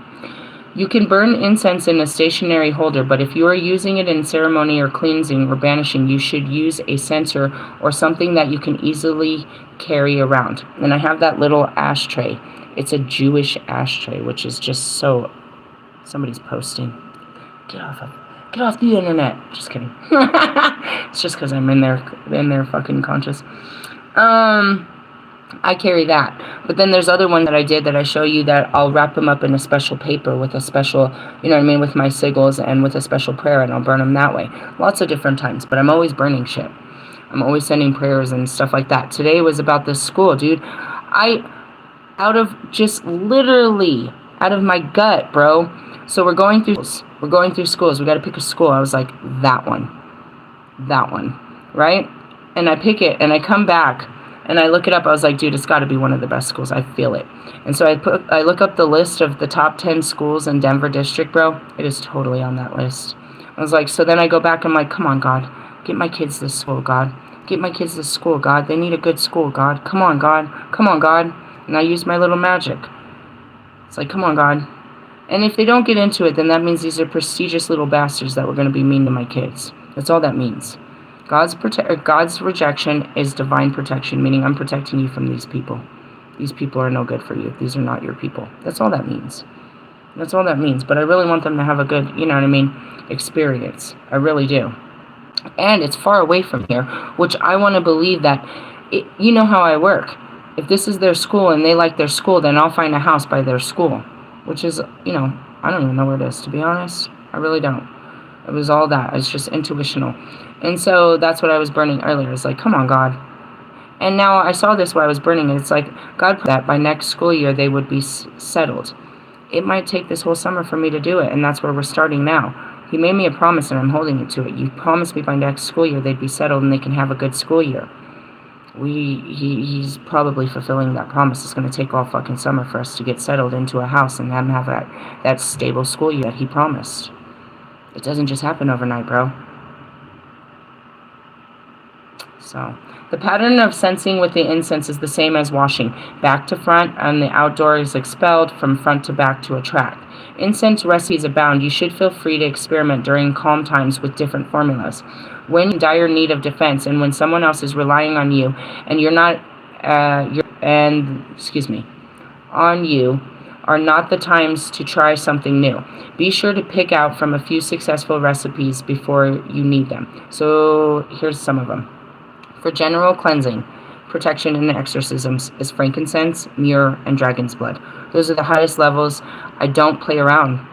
You can burn incense in a stationary holder, but if you are using it in ceremony or cleansing or banishing, you should use a censer or something that you can easily carry around. And I have that little ashtray. It's a Jewish ashtray, which is just so... Somebody's posting. Get off the internet. Just kidding. It's just because I'm in there fucking conscious. I carry that. But then there's other one that I did that I show you that I'll wrap them up in a special paper with a special, you know what I mean, with my sigils and with a special prayer, and I'll burn them that way. Lots of different times, but I'm always burning shit. I'm always sending prayers and stuff like that. Today was about this school, dude. Out of just literally out of my gut, bro. So we're going through schools. We got to pick a school. I was like, that one, right? And I pick it, and I come back. And I look it up. I was like, dude, it's got to be one of the best schools. I feel it. And so I look up the list of the top 10 schools in Denver district, bro. It is totally on that list. I was like, so then I go back. I'm like, come on, God. Get my kids this school, God. Get my kids this school, God. They need a good school, God. Come on, God. Come on, God. And I use my little magic. It's like, come on, God. And if they don't get into it, then that means these are prestigious little bastards that were going to be mean to my kids. That's all that means. God's rejection is divine protection, meaning I'm protecting you from these people. These people are no good for you. These are not your people. That's all that means. That's all that means. But I really want them to have a good, you know what I mean, experience. I really do. And it's far away from here, which I want to believe that, you know how I work. If this is their school and they like their school, then I'll find a house by their school, which is, you know, I don't even know where it is, to be honest. I really don't. It was all that. It's just intuitional. And so that's what I was burning earlier. It's like, come on, God. And now I saw this while I was burning it. It's like, God, that by next school year they would be settled. It might take this whole summer for me to do it, and that's where we're starting now. He made me a promise, and I'm holding it to it. You promised me by next school year they'd be settled and they can have a good school year. He's probably fulfilling that promise. It's going to take all fucking summer for us to get settled into a house and have that stable school year that he promised. It doesn't just happen overnight, bro. So, the pattern of censing with the incense is the same as washing. Back to front, and the outdoor is expelled from front to back to attract. Incense recipes abound. You should feel free to experiment during calm times with different formulas. When in dire need of defense, and when someone else is relying on you, and on you, are not the times to try something new. Be sure to pick out from a few successful recipes before you need them. So here's some of them. For general cleansing, protection, and exorcisms is frankincense, myrrh, and dragon's blood. Those are the highest levels. I don't play around.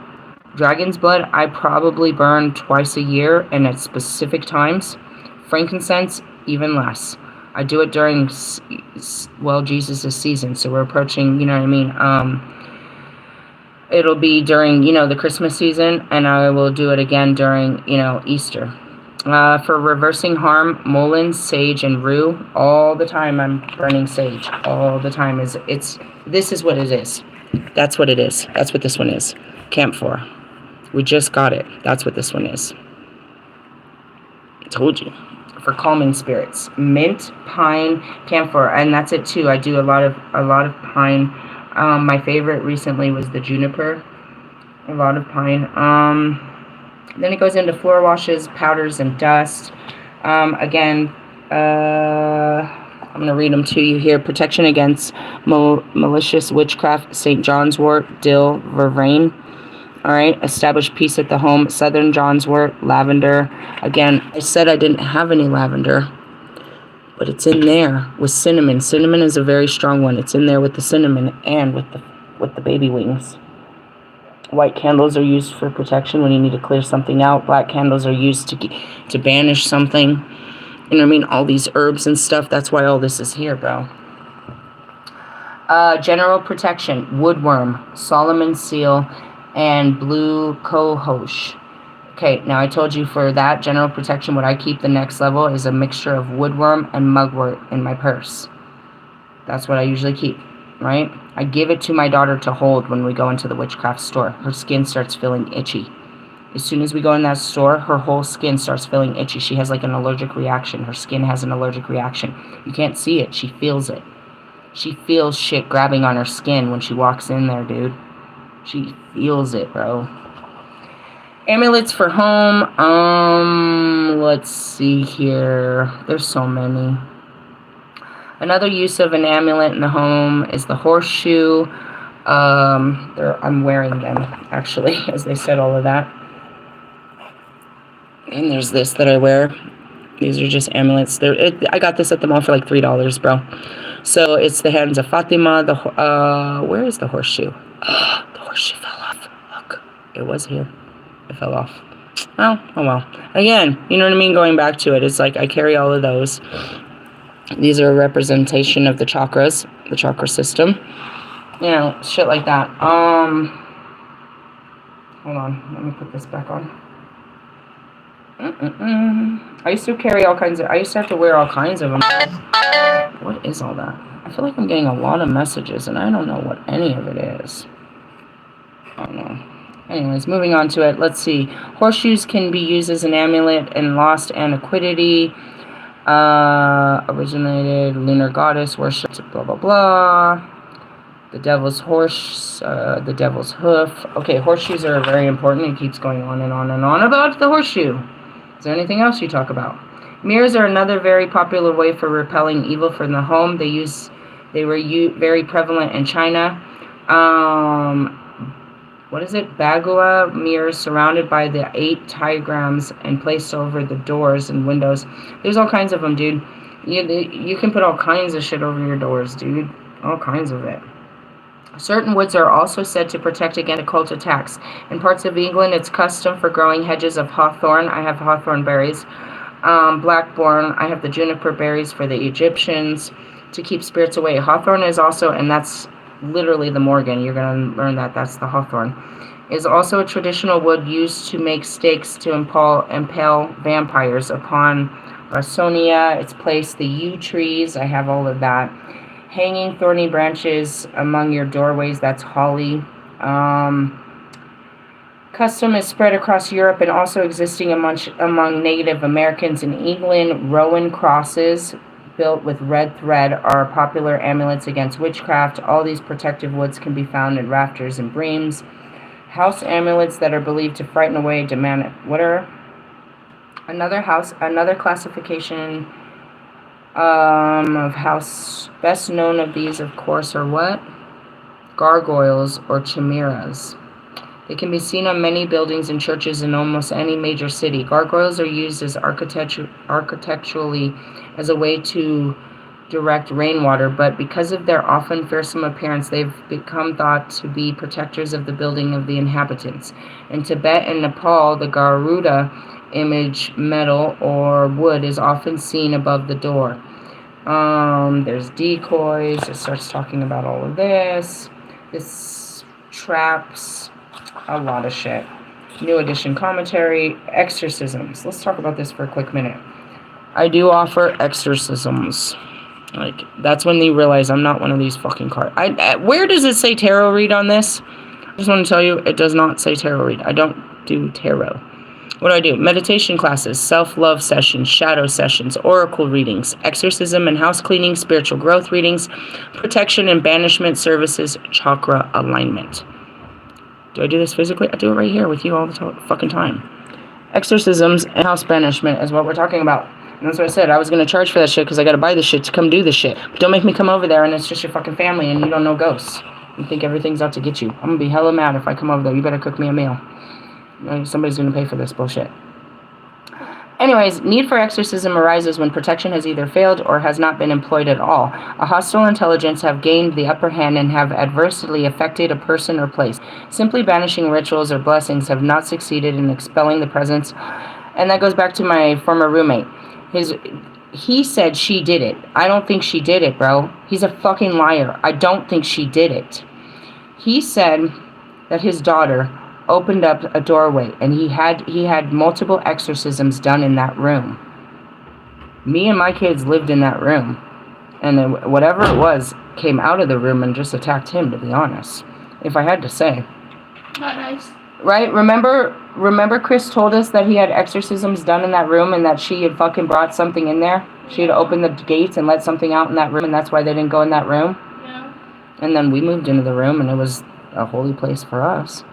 Dragon's blood, I probably burn twice a year and at specific times. Frankincense, even less. I do it during, Jesus' season, so we're approaching, you know what I mean? It'll be during, the Christmas season, and I will do it again during, Easter. For reversing harm, mullein, sage, and rue, all the time I'm burning sage. All the time. This is what it is. That's what it is. That's what this one is. Camphor. We just got it. That's what this one is. I told you. For calming spirits, mint, pine, camphor, and that's it too. I do a lot of pine. My favorite recently was the juniper. A lot of pine. Then it goes into floor washes, powders, and dust. I'm going to read them to you here. Protection against malicious witchcraft, St. John's wort, dill, vervain. All right, establish peace at the home, Southern John's wort, lavender. Again, I said I didn't have any lavender, but it's in there with cinnamon. Cinnamon is a very strong one. It's in there with the cinnamon and with the baby wings. White candles are used for protection when you need to clear something out. Black candles are used to banish something. You know what I mean? All these herbs and stuff. That's why all this is here, bro. General protection, woodworm, Solomon's seal, and blue cohosh. Okay, now I told you for that general protection, what I keep the next level is a mixture of woodworm and mugwort in my purse. That's what I usually keep, right? I give it to my daughter to hold when we go into the witchcraft store. Her skin starts feeling itchy. As soon as we go in that store, her whole skin starts feeling itchy. She has like an allergic reaction. Her skin has an allergic reaction. You can't see it. She feels it. She feels shit grabbing on her skin when she walks in there, dude. She feels it, bro. Amulets for home. Let's see here. There's so many. Another use of an amulet in the home is the horseshoe. I'm wearing them, actually, as they said all of that. And there's this that I wear. These are just amulets. I got this at the mall for like $3, bro. So it's the hands of Fatima. Where is the horseshoe? The horseshoe fell off. Look, it was here. It fell off. Oh well. Again, you know what I mean? Going back to it, it's like I carry all of those. These are a representation of the chakras, the chakra system. You know, shit like that. Hold on. Let me put this back on. I used to carry all kinds of... I used to have to wear all kinds of them. What is all that? I feel like I'm getting a lot of messages, and I don't know what any of it is. I don't know. Anyways, moving on to it. Let's see. Horseshoes can be used as an amulet in lost antiquity. Originated lunar goddess worshipped, blah, blah, blah. The devil's horse, the devil's hoof. Okay, horseshoes are very important. It keeps going on and on and on about the horseshoe. Is there anything else you talk about? Mirrors are another very popular way for repelling evil from the home. They were very prevalent in China. What is it? Bagua mirrors surrounded by the 8 diagrams and placed over the doors and windows. There's all kinds of them, dude. You can put all kinds of shit over your doors, dude. All kinds of it. Certain woods are also said to protect against occult attacks. In parts of England, it's custom for growing hedges of hawthorn. I have hawthorn berries. Blackthorn. I have the juniper berries for the Egyptians to keep spirits away. Hawthorn is also, and that's literally the Morgan. You're going to learn that that's the hawthorn. Is also a traditional wood used to make stakes to impale vampires. Upon Larsonia, it's placed the yew trees. I have all of that. Hanging thorny branches among your doorways, that's holly. Custom is spread across Europe and also existing among Native Americans in England. Rowan crosses built with red thread are popular amulets against witchcraft. All these protective woods can be found in rafters and beams. House amulets that are believed to frighten away demonic. Another classification of house. Best known of these, of course, are what? Gargoyles or chimeras. They can be seen on many buildings and churches in almost any major city. Gargoyles are used as architecturally as a way to direct rainwater, but because of their often fearsome appearance, they've become thought to be protectors of the building of the inhabitants. In Tibet and Nepal, the Garuda image, metal or wood, is often seen above the door. There's decoys. It starts talking about all of this. This traps, a lot of shit. New edition commentary, exorcisms. Let's talk about this for a quick minute. I do offer exorcisms. Like, that's when you realize I'm not one of these fucking cards. Where does it say tarot read on this? I just want to tell you, it does not say tarot read. I don't do tarot. What do I do? Meditation classes, self-love sessions, shadow sessions, oracle readings, exorcism and house cleaning, spiritual growth readings, protection and banishment services, chakra alignment. Do I do this physically? I do it right here with you all the fucking time. Exorcisms and house banishment is what we're talking about. And that's what I said. I was going to charge for that shit because I got to buy this shit to come do this shit. But don't make me come over there and it's just your fucking family and you don't know ghosts. You think everything's out to get you. I'm going to be hella mad if I come over there. You better cook me a meal. Somebody's going to pay for this bullshit. Anyways, need for exorcism arises when protection has either failed or has not been employed at all. A hostile intelligence have gained the upper hand and have adversely affected a person or place. Simply banishing rituals or blessings have not succeeded in expelling the presence. And that goes back to my former roommate. He said she did it. I don't think she did it, bro. He's a fucking liar. I don't think she did it. He said that his daughter opened up a doorway and he had multiple exorcisms done in that room. Me and my kids lived in that room, and then whatever it was came out of the room and just attacked him, to be honest, if I had to say. Not nice. Right? Remember Chris told us that he had exorcisms done in that room and that she had fucking brought something in there? She had opened the gates and let something out in that room, and that's why they didn't go in that room? Yeah. And then we moved into the room and it was a holy place for us.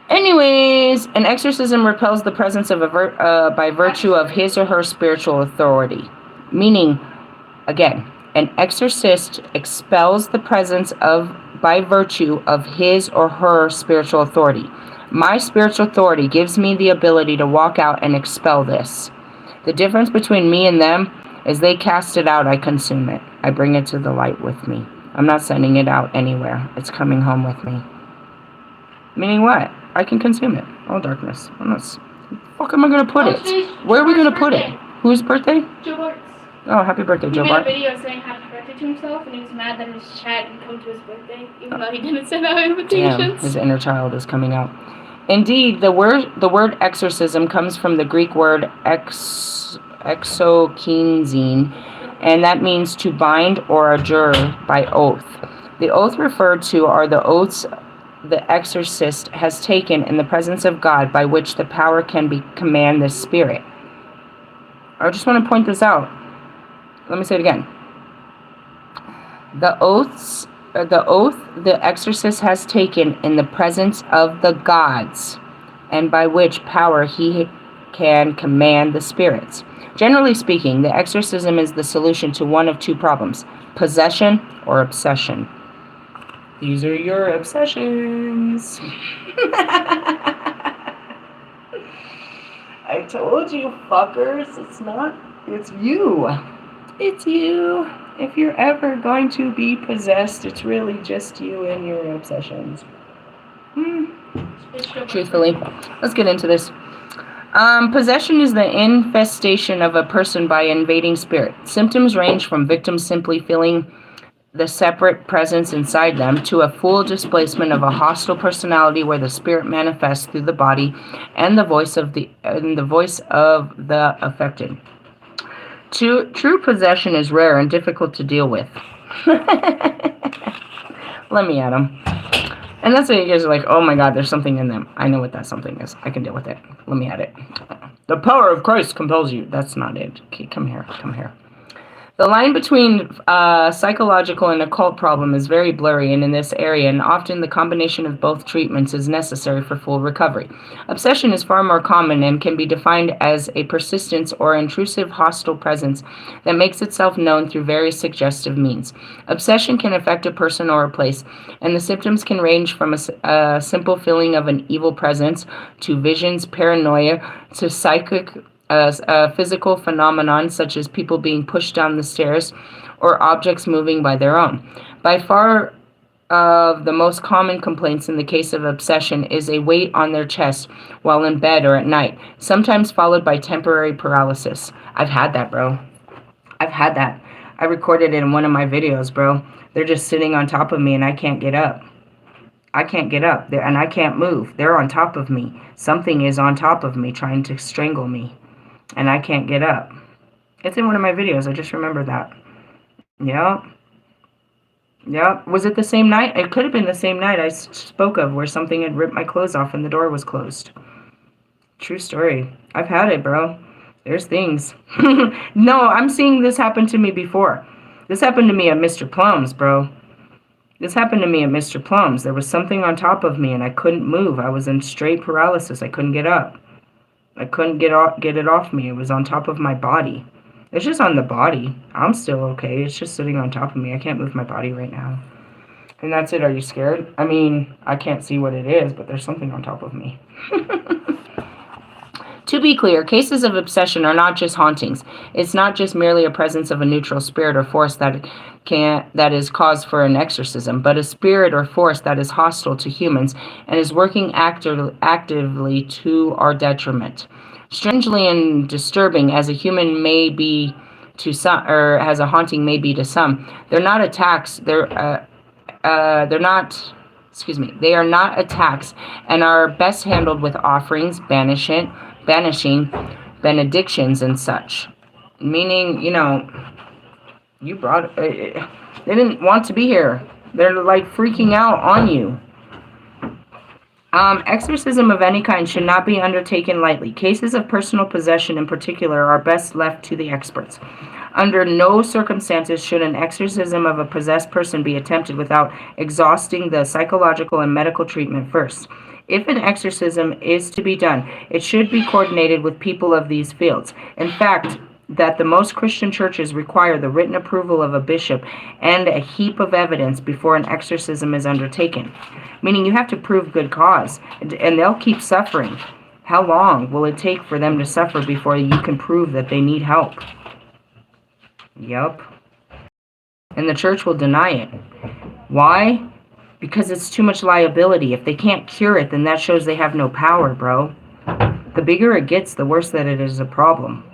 Anyways, an exorcism repels the presence of by virtue of his or her spiritual authority. Meaning, again, an exorcist expels the presence of by virtue of his or her spiritual authority. My spiritual authority gives me the ability to walk out and expel this. The difference between me and them is they cast it out, I consume it. I bring it to the light with me. I'm not sending it out anywhere. It's coming home with me. Meaning what? I can consume it. All darkness. Where the fuck am I going to put it? Where are we going to put it? Whose birthday? Joe Bart's. Oh, happy birthday, Joe Bart. He made a video saying happy birthday to himself, and he was mad that his chat didn't come to his birthday, even though he didn't send out invitations. Damn, his inner child is coming out. Indeed, the word exorcism comes from the Greek word exokinzine, and that means to bind or adjure by oath. The oath referred to are the oaths the exorcist has taken in the presence of God by which the power can command the spirit. I just want to point this out. Let me say it again. The oath the exorcist has taken in the presence of the gods, and by which power he can command the spirits. Generally speaking, the exorcism is the solution to one of two problems: possession or obsession. These are your obsessions. I told you, fuckers, it's you. It's you. If you're ever going to be possessed, it's really just you and your obsessions. Truthfully, let's get into this. Possession is the infestation of a person by invading spirit. Symptoms range from victims simply feeling the separate presence inside them to a full displacement of a hostile personality where the spirit manifests through the body and the voice of the affected. True possession is rare and difficult to deal with. Let me at them. And that's why you guys are like, oh my god, there's something in them. I know what that something is. I can deal with it. Let me at it. The power of Christ compels you. That's not it. Okay, come here. Come here. The line between psychological and occult problem is very blurry in this area, and often the combination of both treatments is necessary for full recovery. Obsession is far more common and can be defined as a persistent or intrusive hostile presence that makes itself known through various suggestive means. Obsession can affect a person or a place, and the symptoms can range from a simple feeling of an evil presence to visions, paranoia, to psychic physical phenomenon such as people being pushed down the stairs or objects moving by their own. By far the most common complaints in the case of obsession is a weight on their chest while in bed or at night, sometimes followed by temporary paralysis. I've had that, bro. I've had that. I recorded it in one of my videos, bro. They're just sitting on top of me and I can't get up. I can't get up and I can't move. They're on top of me. Something is on top of me trying to strangle me. And I can't get up. It's in one of my videos. I just remember that. Yep. Yep. Was it the same night? It could have been the same night I spoke of where something had ripped my clothes off and the door was closed. True story. I've had it, bro. There's things. No, I'm seeing this happen to me before. This happened to me at Mr. Plum's, bro. This happened to me at Mr. Plum's. There was something on top of me and I couldn't move. I was in straight paralysis. I couldn't get up. I couldn't get it off me. It was on top of my body. It's just on the body. I'm still okay. It's just sitting on top of me. I can't move my body right now. And that's it. Are you scared? I mean, I can't see what it is, but there's something on top of me. To be clear, cases of obsession are not just hauntings. It's not just merely a presence of a neutral spirit or force that is cause for an exorcism, but a spirit or force that is hostile to humans and is working actively to our detriment. Strangely and disturbing as a human may be to some, or as a haunting may be to some, they're not attacks. They are not attacks and are best handled with offerings, banishing benedictions and such. Meaning, you brought they didn't want to be here. They're like freaking out on you. Exorcism of any kind should not be undertaken lightly. Cases of personal possession in particular are best left to the experts. Under no circumstances should an exorcism of a possessed person be attempted without exhausting the psychological and medical treatment first. If an exorcism is to be done, it should be coordinated with people of these fields. In fact, that the most Christian churches require the written approval of a bishop and a heap of evidence before an exorcism is undertaken. Meaning you have to prove good cause, and they'll keep suffering. How long will it take for them to suffer before you can prove that they need help? Yup. And the church will deny it. Why? Because it's too much liability. If they can't cure it, then that shows they have no power, bro. The bigger it gets, the worse that it is a problem.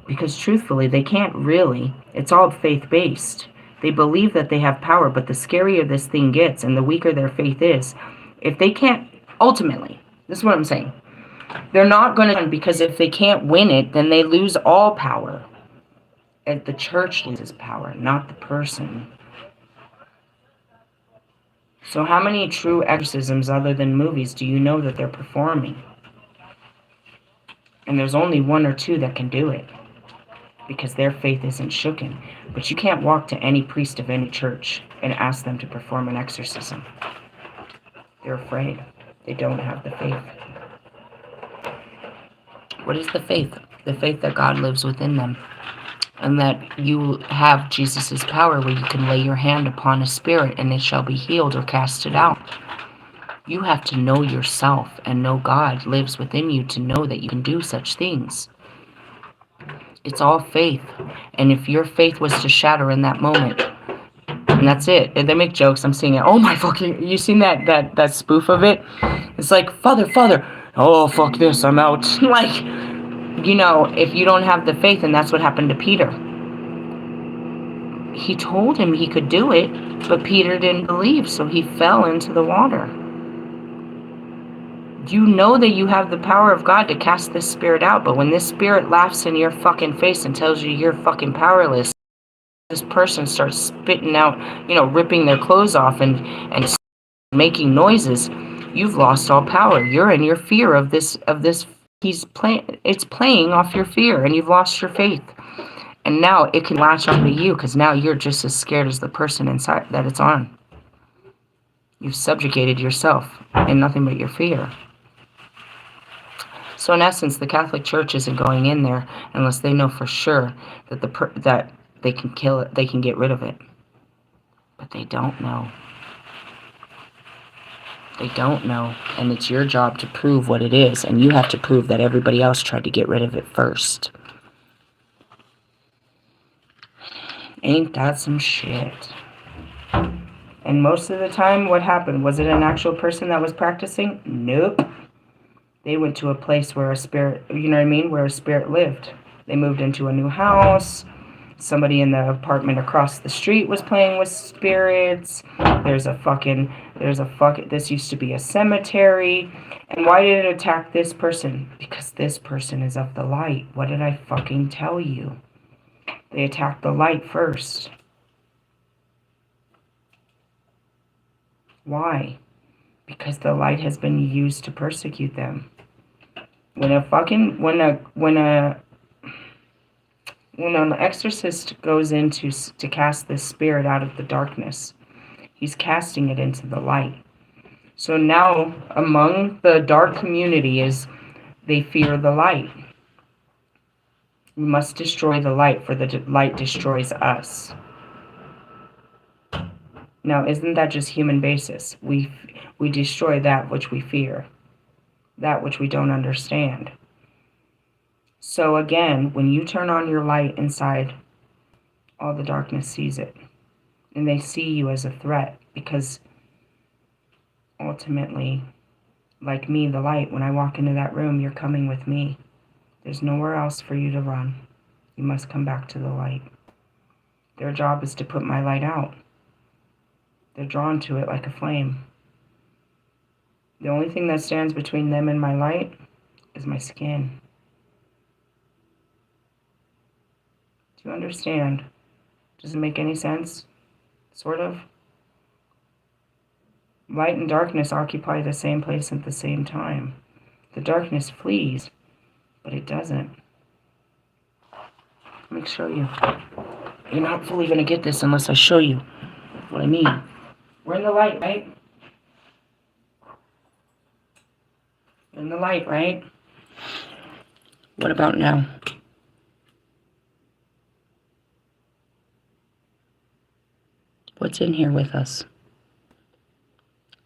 Because truthfully, they can't really. It's all faith-based. They believe that they have power, but the scarier this thing gets and the weaker their faith is, if they can't, ultimately, this is what I'm saying, they're not going to, because if they can't win it, then they lose all power. And the church loses power, not the person. So how many true exorcisms other than movies do you know that they're performing? And there's only one or two that can do it, because their faith isn't shooken. But you can't walk to any priest of any church and ask them to perform an exorcism. They're afraid. They don't have the faith. What is the faith? The faith that God lives within them, and that you have Jesus' power where you can lay your hand upon a spirit and it shall be healed or casted out. You have to know yourself and know God lives within you to know that you can do such things. It's all faith. And if your faith was to shatter in that moment, and that's it. And they make jokes. I'm seeing it. Oh my fucking, you seen that spoof of it? It's like, Father, oh fuck this, I'm out. Like, you know, if you don't have the faith, and that's what happened to Peter. He told him he could do it, but Peter didn't believe, so he fell into the water. You know that you have the power of God to cast this spirit out, but when this spirit laughs in your fucking face and tells you you're fucking powerless, this person starts spitting out, you know, ripping their clothes off and making noises, you've lost all power. You're in your fear of this, it's playing off your fear, and you've lost your faith. And now it can latch onto you, because now you're just as scared as the person inside that it's on. You've subjugated yourself in nothing but your fear. So in essence, the Catholic Church isn't going in there unless they know for sure that that they can kill it, they can get rid of it. But they don't know. They don't know, and it's your job to prove what it is, and you have to prove that everybody else tried to get rid of it first. Ain't that some shit? And most of the time, what happened? Was it an actual person that was practicing? Nope. They went to a place where a spirit, you know what I mean, where a spirit lived. They moved into a new house. Somebody in the apartment across the street was playing with spirits. This used to be a cemetery. And why did it attack this person? Because this person is of the light. What did I fucking tell you? They attacked the light first. Why? Because the light has been used to persecute them. When an exorcist goes in to cast this spirit out of the darkness, he's casting it into the light. So now among the dark community is they fear the light. We must destroy the light, for the light destroys us. Now, isn't that just human basis? We destroy that which we fear, that which we don't understand. So again, when you turn on your light inside, all the darkness sees it. And they see you as a threat, because ultimately, like me, the light, when I walk into that room, you're coming with me. There's nowhere else for you to run. You must come back to the light. Their job is to put my light out. They're drawn to it like a flame. The only thing that stands between them and my light is my skin. Do you understand? Does it make any sense? Sort of? Light and darkness occupy the same place at the same time. The darkness flees, but it doesn't. Let me show you. You're not fully going to get this unless I show you what I mean. We're in the light, right? We're in the light, right? What about now? What's in here with us?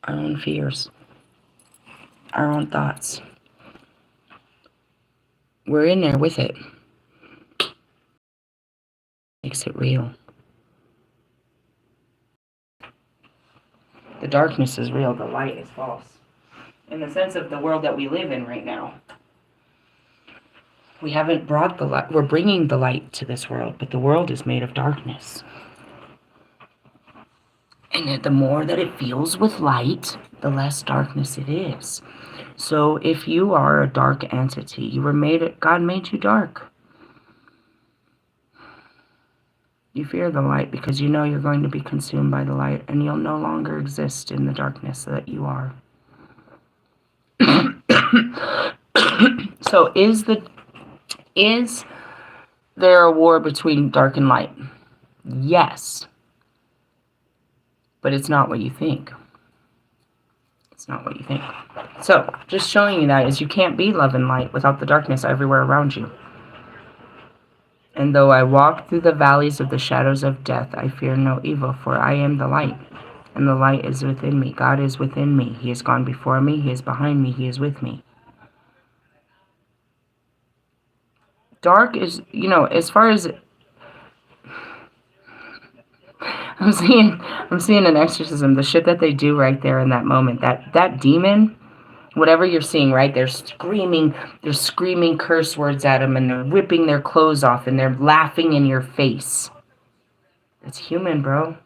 Our own fears. Our own thoughts. We're in there with it. Makes it real. The darkness is real, the light is false. In the sense of the world that we live in right now. We haven't brought the light. We're bringing the light to this world, but the world is made of darkness. And the more that it fills with light, the less darkness it is. So if you are a dark entity, God made you dark. You fear the light because you know you're going to be consumed by the light and you'll no longer exist in the darkness that you are. So is there a war between dark and light? Yes. But it's not what you think. It's not what you think. So, just showing you that is you can't be love and light without the darkness everywhere around you. And though I walk through the valleys of the shadows of death, I fear no evil, for I am the light. And the light is within me. God is within me. He has gone before me. He is behind me. He is with me. Dark is, as far as I'm seeing an exorcism, the shit that they do right there in that moment, that demon, whatever you're seeing, right? They're screaming curse words at them, and they're ripping their clothes off, and they're laughing in your face. It's human, bro.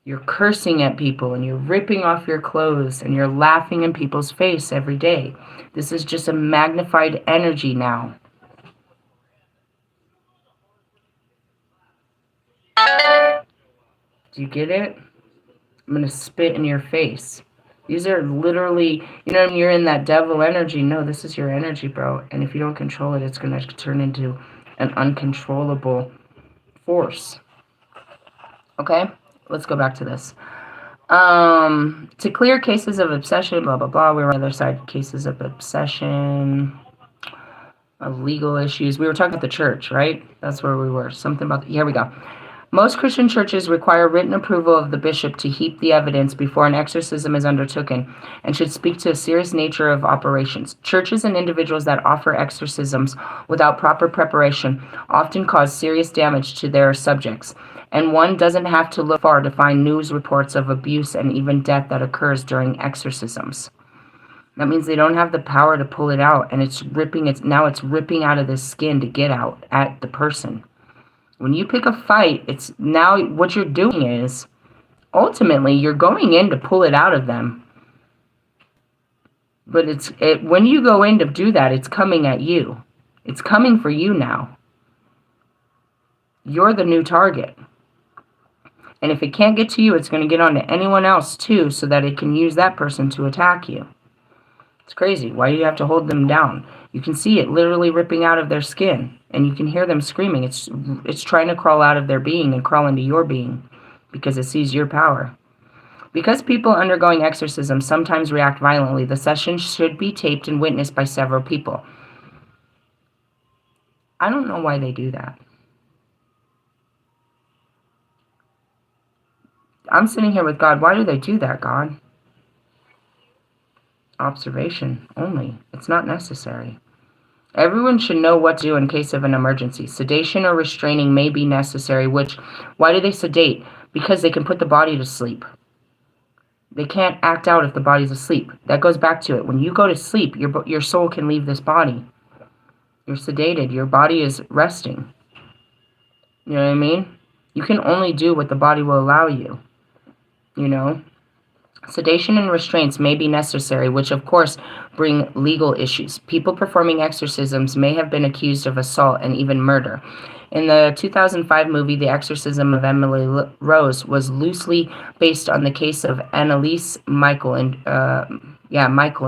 You're cursing at people, and you're ripping off your clothes, and you're laughing in people's face every day. This is just a magnified energy now. Do you get it? I'm going to spit in your face. These are literally, when you're in that devil energy. No, this is your energy, bro. And if you don't control it, it's going to turn into an uncontrollable force. Okay? Let's go back to this. To clear cases of obsession, blah, blah, blah. We were on the other side, cases of obsession, of legal issues. We were talking about the church, right? That's where we were. Something about, here we go. Most Christian churches require written approval of the bishop to heap the evidence before an exorcism is undertaken and should speak to a serious nature of operations. Churches and individuals that offer exorcisms without proper preparation often cause serious damage to their subjects, and one doesn't have to look far to find news reports of abuse and even death that occurs during exorcisms. That means they don't have the power to pull it out, and it's ripping out of the skin to get out at the person. When you pick a fight, it's now what you're doing is ultimately you're going in to pull it out of them. But when you go in to do that, it's coming at you. It's coming for you now. You're the new target. And if it can't get to you, it's going to get onto anyone else too, so that it can use that person to attack you. It's crazy. Why do you have to hold them down? You can see it literally ripping out of their skin, and you can hear them screaming. It's trying to crawl out of their being and crawl into your being because it sees your power. Because people undergoing exorcism sometimes react violently, the session should be taped and witnessed by several people. I don't know why they do that. I'm sitting here with God. Why do they do that, God? Observation only. It's not necessary. Everyone should know what to do in case of an emergency. Sedation or restraining may be necessary, why do they sedate? Because they can put the body to sleep. They can't act out if the body's asleep. That goes back to it. When you go to sleep, your soul can leave this body. You're sedated. Your body is resting. You know what I mean? You can only do what the body will allow you. Sedation and restraints may be necessary, which of course bring legal issues. People performing exorcisms may have been accused of assault and even murder. In the 2005 movie The Exorcism of Emily Rose was loosely based on the case of Anneliese Michael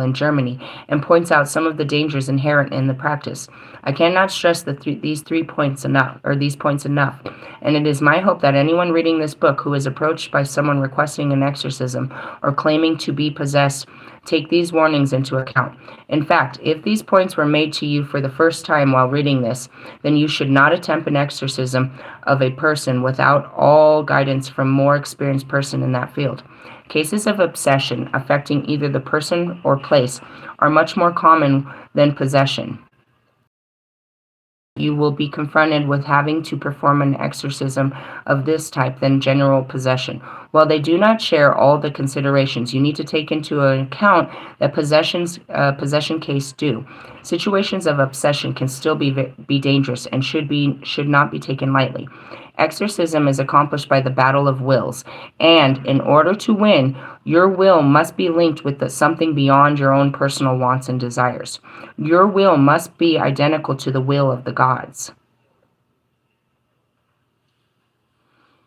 in Germany, and points out some of the dangers inherent in the practice. I cannot stress these points enough, and it is my hope that anyone reading this book who is approached by someone requesting an exorcism or claiming to be possessed take these warnings into account. In fact, if these points were made to you for the first time while reading this, then you should not attempt an exorcism of a person without all guidance from a more experienced person in that field. Cases of obsession affecting either the person or place are much more common than possession. You will be confronted with having to perform an exorcism of this type than general possession. While they do not share all the considerations you need to take into account that possession case do. Situations of obsession can still be dangerous and should not be taken lightly. Exorcism is accomplished by the battle of wills, and in order to win, your will must be linked with something beyond your own personal wants and desires. Your will must be identical to the will of the gods.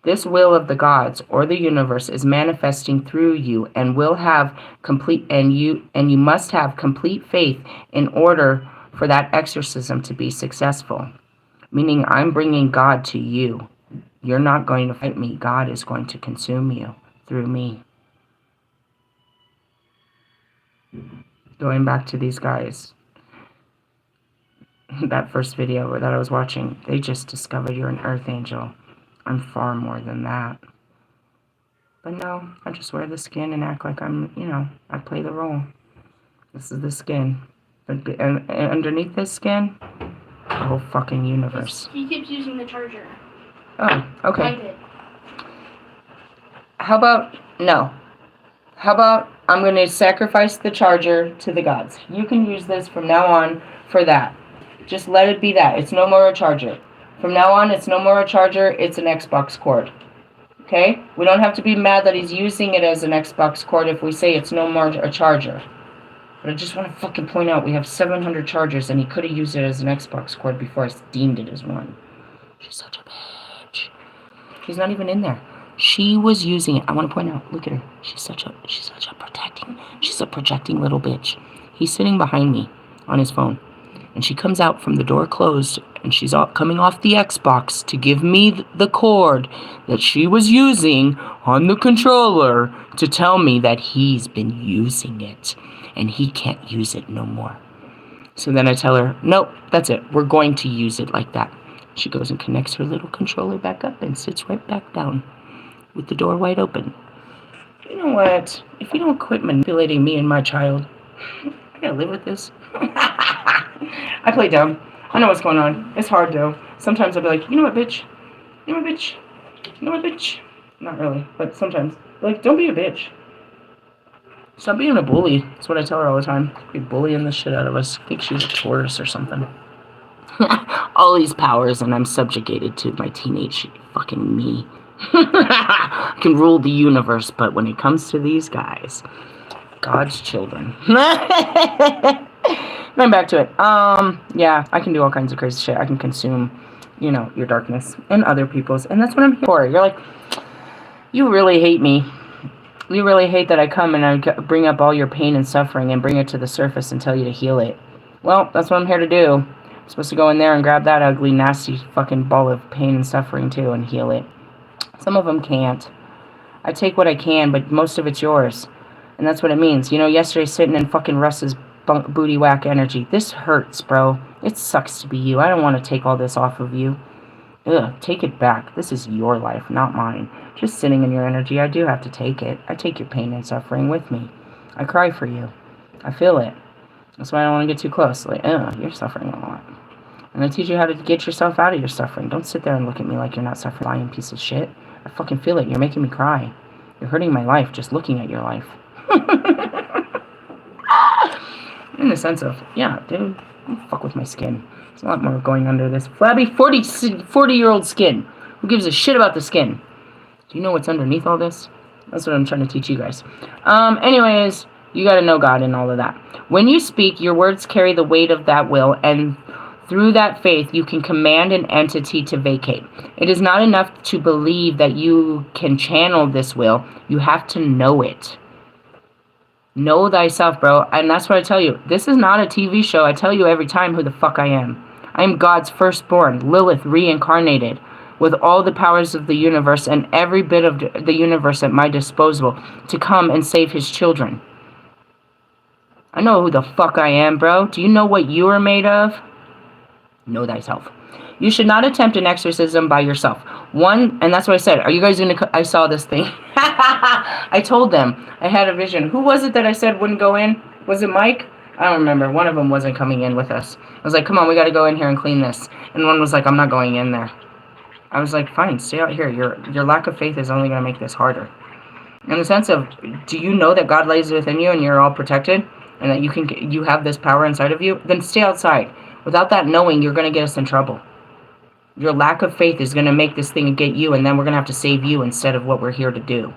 This will of the gods or the universe is manifesting through you and you must have complete faith in order for that exorcism to be successful. Meaning I'm bringing God to you. You're not going to fight me. God is going to consume you through me. Going back to these guys. That first video that I was watching, they just discovered you're an earth angel. I'm far more than that. But no, I just wear the skin and act like I play the role. This is the skin. And underneath this skin, the whole fucking universe. He keeps using the charger. Oh, okay. I did. How about I'm going to sacrifice the charger to the gods. You can use this from now on for that. Just let it be that. It's no more a charger. From now on, it's no more a charger. It's an Xbox cord. Okay? We don't have to be mad that he's using it as an Xbox cord if we say it's no more a charger. But I just want to fucking point out we have 700 chargers and he could have used it as an Xbox cord before I deemed it as one. She's such a bitch. He's not even in there. She was using it. I want to point out, look at her. She's a projecting little bitch. He's sitting behind me on his phone. And she comes out from the door closed, and she's coming off the Xbox to give me the cord that she was using on the controller to tell me that he's been using it, and he can't use it no more. So then I tell her, nope, that's it. We're going to use it like that. She goes and connects her little controller back up and sits right back down with the door wide open. You know what? If you don't quit manipulating me and my child, I gotta live with this. I play dumb. I know what's going on. It's hard though. Sometimes I'll be like, you know what, bitch? You know what, bitch? You know what, bitch? Not really, but sometimes. Like, don't be a bitch. Stop being a bully. That's what I tell her all the time. Be bullying the shit out of us. I think she's a Taurus or something. All these powers, and I'm subjugated to my teenage fucking me. I can rule the universe, but when it comes to these guys, God's children. Going back to it. Yeah, I can do all kinds of crazy shit. I can consume, your darkness and other people's. And that's what I'm here for. You're like, you really hate me. You really hate that I come and I bring up all your pain and suffering and bring it to the surface and tell you to heal it. Well, that's what I'm here to do. I'm supposed to go in there and grab that ugly, nasty fucking ball of pain and suffering too and heal it. Some of them can't. I take what I can, but most of it's yours. And that's what it means. Yesterday sitting in fucking Russ's booty whack energy. This hurts, bro. It sucks to be you. I don't want to take all this off of you. Ugh, take it back. This is your life, not mine. Just sitting in your energy, I do have to take it. I take your pain and suffering with me. I cry for you. I feel it. That's why I don't want to get too close. Like, you're suffering a lot. And I teach you how to get yourself out of your suffering. Don't sit there and look at me like you're not suffering, lying piece of shit. I fucking feel it. You're making me cry. You're hurting my life just looking at your life. In the sense of, yeah, dude, don't fuck with my skin. There's a lot more going under this flabby 40-year-old skin. Who gives a shit about the skin? Do you know what's underneath all this? That's what I'm trying to teach you guys. Anyways, you got to know God and all of that. When you speak, your words carry the weight of that will, and through that faith, you can command an entity to vacate. It is not enough to believe that you can channel this will. You have to know it. Know thyself, bro. And that's what I tell you. This is not a TV show. I tell you every time who the fuck I am. I am God's firstborn, Lilith reincarnated, with all the powers of the universe and every bit of the universe at my disposal to come and save his children. I know who the fuck I am, bro. Do you know what you are made of? Know thyself. You should not attempt an exorcism by yourself. And that's what I said. Are you guys going to... I saw this thing. I told them. I had a vision. Who was it that I said wouldn't go in? Was it Mike? I don't remember. One of them wasn't coming in with us. I was like, come on, we got to go in here and clean this. And one was like, I'm not going in there. I was like, fine, stay out here. Your lack of faith is only going to make this harder. In the sense of, do you know that God lays within you and you're all protected? And that you have this power inside of you? Then stay outside. Without that knowing, you're going to get us in trouble. Your lack of faith is going to make this thing get you, and then we're going to have to save you instead of what we're here to do.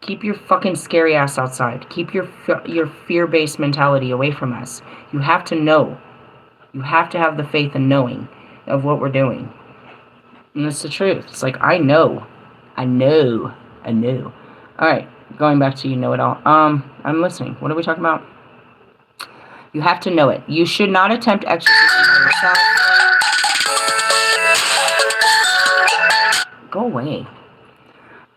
Keep your fucking scary ass outside. Keep your fear-based mentality away from us. You have to know. You have to have the faith and knowing of what we're doing. And that's the truth. It's like, I know. I know. I know. Alright, going back to you know it all. I'm listening. What are we talking about? You have to know it. You should not attempt exorcism by yourself. Go away.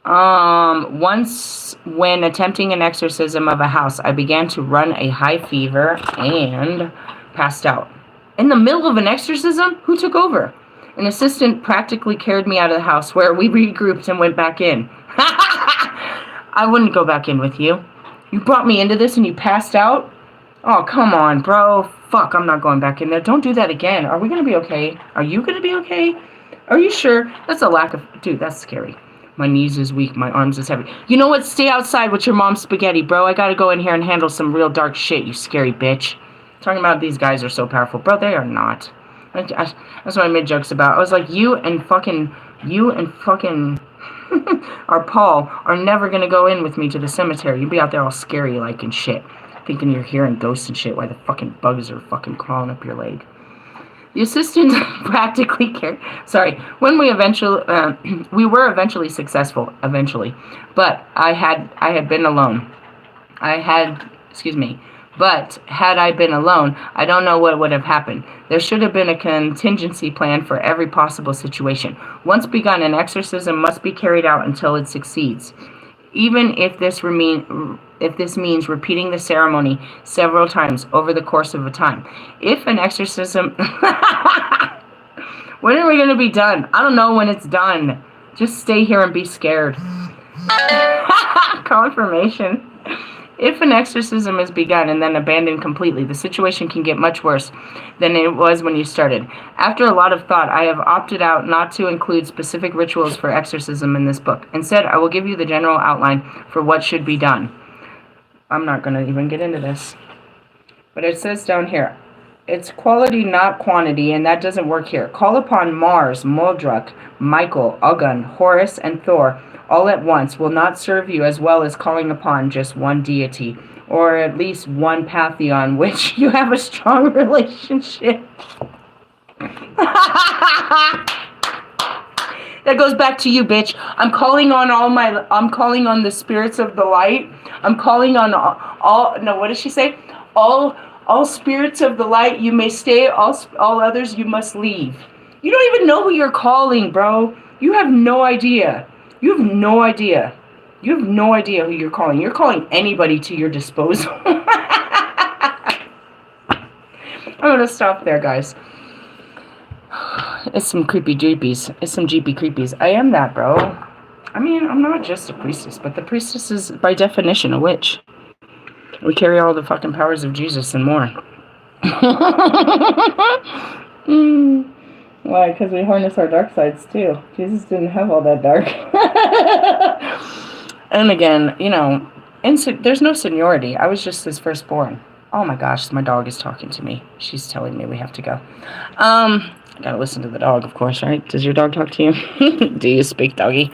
Once when attempting an exorcism of a house, I began to run a high fever and passed out. In the middle of an exorcism? Who took over? An assistant practically carried me out of the house, where we regrouped and went back in. I wouldn't go back in with you. You brought me into this and you passed out? Oh, come on, bro. Fuck, I'm not going back in there. Don't do that again. Are we going to be okay? Are you going to be okay? Are you sure? That's a lack of... Dude, that's scary. My knees is weak. My arms is heavy. You know what? Stay outside with your mom's spaghetti, bro. I got to go in here and handle some real dark shit, you scary bitch. Talking about these guys are so powerful. Bro, they are not. That's what I made jokes about. I was like, you and fucking our Paul are never going to go in with me to the cemetery. You'd be out there all scary like and shit. Thinking you're hearing ghosts and shit. Why the fucking bugs are fucking crawling up your leg. The assistant practically cared. Sorry. When we were eventually successful. But I had been alone. But had I been alone, I don't know what would have happened. There should have been a contingency plan for every possible situation. Once begun, an exorcism must be carried out until it succeeds. Even if this means repeating the ceremony several times over the course of a time. If an exorcism... When are we going to be done? I don't know when it's done. Just stay here and be scared. Confirmation. If an exorcism is begun and then abandoned completely, the situation can get much worse than it was when you started. After a lot of thought, I have opted out not to include specific rituals for exorcism in this book. Instead, I will give you the general outline for what should be done. I'm not going to even get into this. But it says down here, it's quality, not quantity, and that doesn't work here. Call upon Mars, Moldruk, Michael, Ogun, Horus, and Thor all at once will not serve you as well as calling upon just one deity, or at least one pantheon which you have a strong relationship. That goes back to you, bitch. I'm calling on the spirits of the light. I'm calling on what does she say? All spirits of the light, you may stay. All others, you must leave. You don't even know who you're calling, bro. You have no idea. You have no idea. You have no idea who you're calling. You're calling anybody to your disposal. I'm going to stop there, guys. It's some creepy jeepies. It's some jeepy creepies. I am that, bro. I mean, I'm not just a priestess, but the priestess is, by definition, a witch. We carry all the fucking powers of Jesus and more. Why? Because we harness our dark sides, too. Jesus didn't have all that dark. And again, you know, there's no seniority. I was just his firstborn. Oh my gosh, my dog is talking to me. She's telling me we have to go. I gotta listen to the dog, of course, right? Does your dog talk to you? Do you speak, doggy?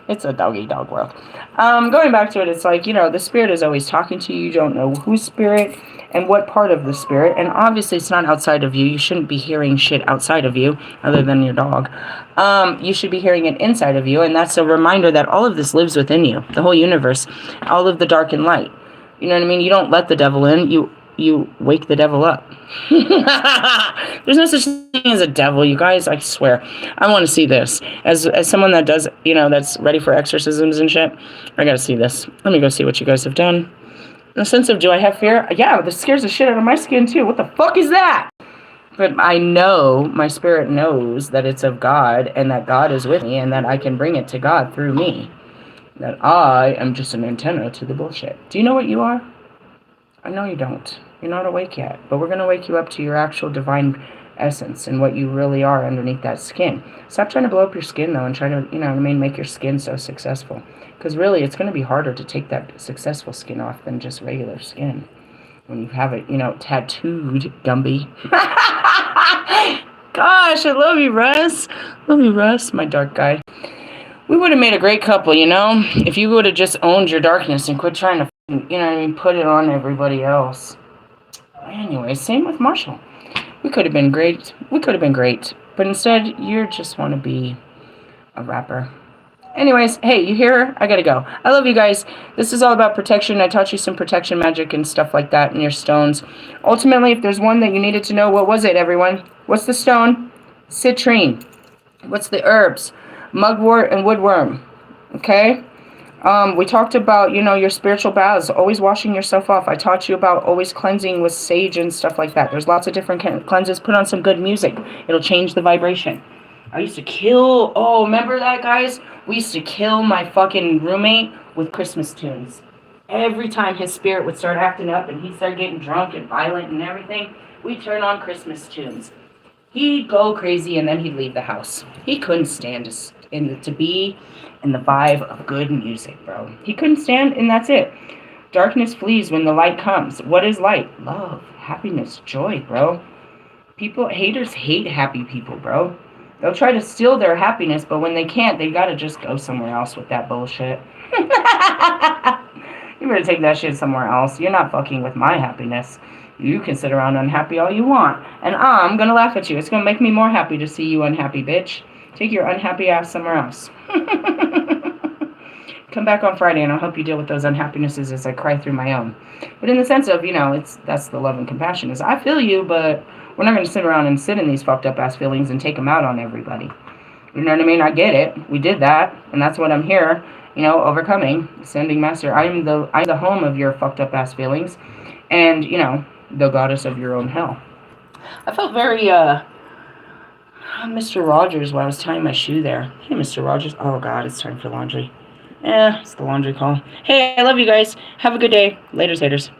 It's a dog-eat-dog world. Going back to it, it's like, you know, the spirit is always talking to you. You don't know whose spirit and what part of the spirit. And obviously, it's not outside of you. You shouldn't be hearing shit outside of you, other than your dog. You should be hearing it inside of you. And that's a reminder that all of this lives within you. The whole universe. All of the dark and light. You know what I mean? You don't let the devil in. You wake the devil up. There's no such thing as a devil, you guys. I swear. I want to see this. As someone that does, you know, that's ready for exorcisms and shit, I gotta see this. Let me go see what you guys have done. In the sense of, do I have fear? Yeah, this scares the shit out of my skin, too. What the fuck is that? But I know, my spirit knows that it's of God, and that God is with me, and that I can bring it to God through me. That I am just an antenna to the bullshit. Do you know what you are? I know you don't. You're not awake yet. But we're going to wake you up to your actual divine essence and what you really are underneath that skin. Stop trying to blow up your skin, though, and try to, you know what I mean, make your skin so successful. Because really, it's going to be harder to take that successful skin off than just regular skin. When you have it, you know, tattooed, Gumby. Gosh, I love you, Russ. Love you, Russ, my dark guy. We would have made a great couple, you know, if you would have just owned your darkness and quit trying to, you know what I mean, put it on everybody else. Anyway, same with Marshall. We could have been great. We could have been great. But instead, you just want to be a rapper. Anyways, hey, you hear? I gotta go. I love you guys. This is all about protection. I taught you some protection magic and stuff like that in your stones. Ultimately, if there's one that you needed to know, what was it, everyone? What's the stone? Citrine. What's the herbs? Mugwort and woodworm. Okay? We talked about, you know, your spiritual baths, always washing yourself off. I taught you about always cleansing with sage and stuff like that. There's lots of different cleanses. Put on some good music. It'll change the vibration. I used to kill, oh, remember that, guys? We used to kill my fucking roommate with Christmas tunes. Every time his spirit would start acting up and he'd start getting drunk and violent and everything, we'd turn on Christmas tunes. He'd go crazy and then he'd leave the house. He couldn't stand to be in the vibe of good music, bro. He couldn't stand, and that's it. Darkness flees when the light comes. What is light? Love, happiness, joy, bro. Haters hate happy people, bro. They'll try to steal their happiness, but when they can't, they gotta just go somewhere else with that bullshit. You better take that shit somewhere else. You're not fucking with my happiness. You can sit around unhappy all you want, and I'm gonna laugh at you. It's gonna make me more happy to see you unhappy, bitch. Take your unhappy ass somewhere else. Come back on Friday, and I'll help you deal with those unhappinesses as I cry through my own. But in the sense of, you know, that's the love and compassion. Is I feel you, but we're not going to sit around and sit in these fucked up ass feelings and take them out on everybody. You know what I mean? I get it. We did that, and that's what I'm here, you know, overcoming, ascending master. I'm the home of your fucked up ass feelings, and, you know, the goddess of your own hell. I felt very Mr. Rogers while I was tying my shoe there. Hey, Mr. Rogers. Oh God, it's time for laundry. It's the laundry call. Hey, I love you guys. Have a good day. Laters, haters.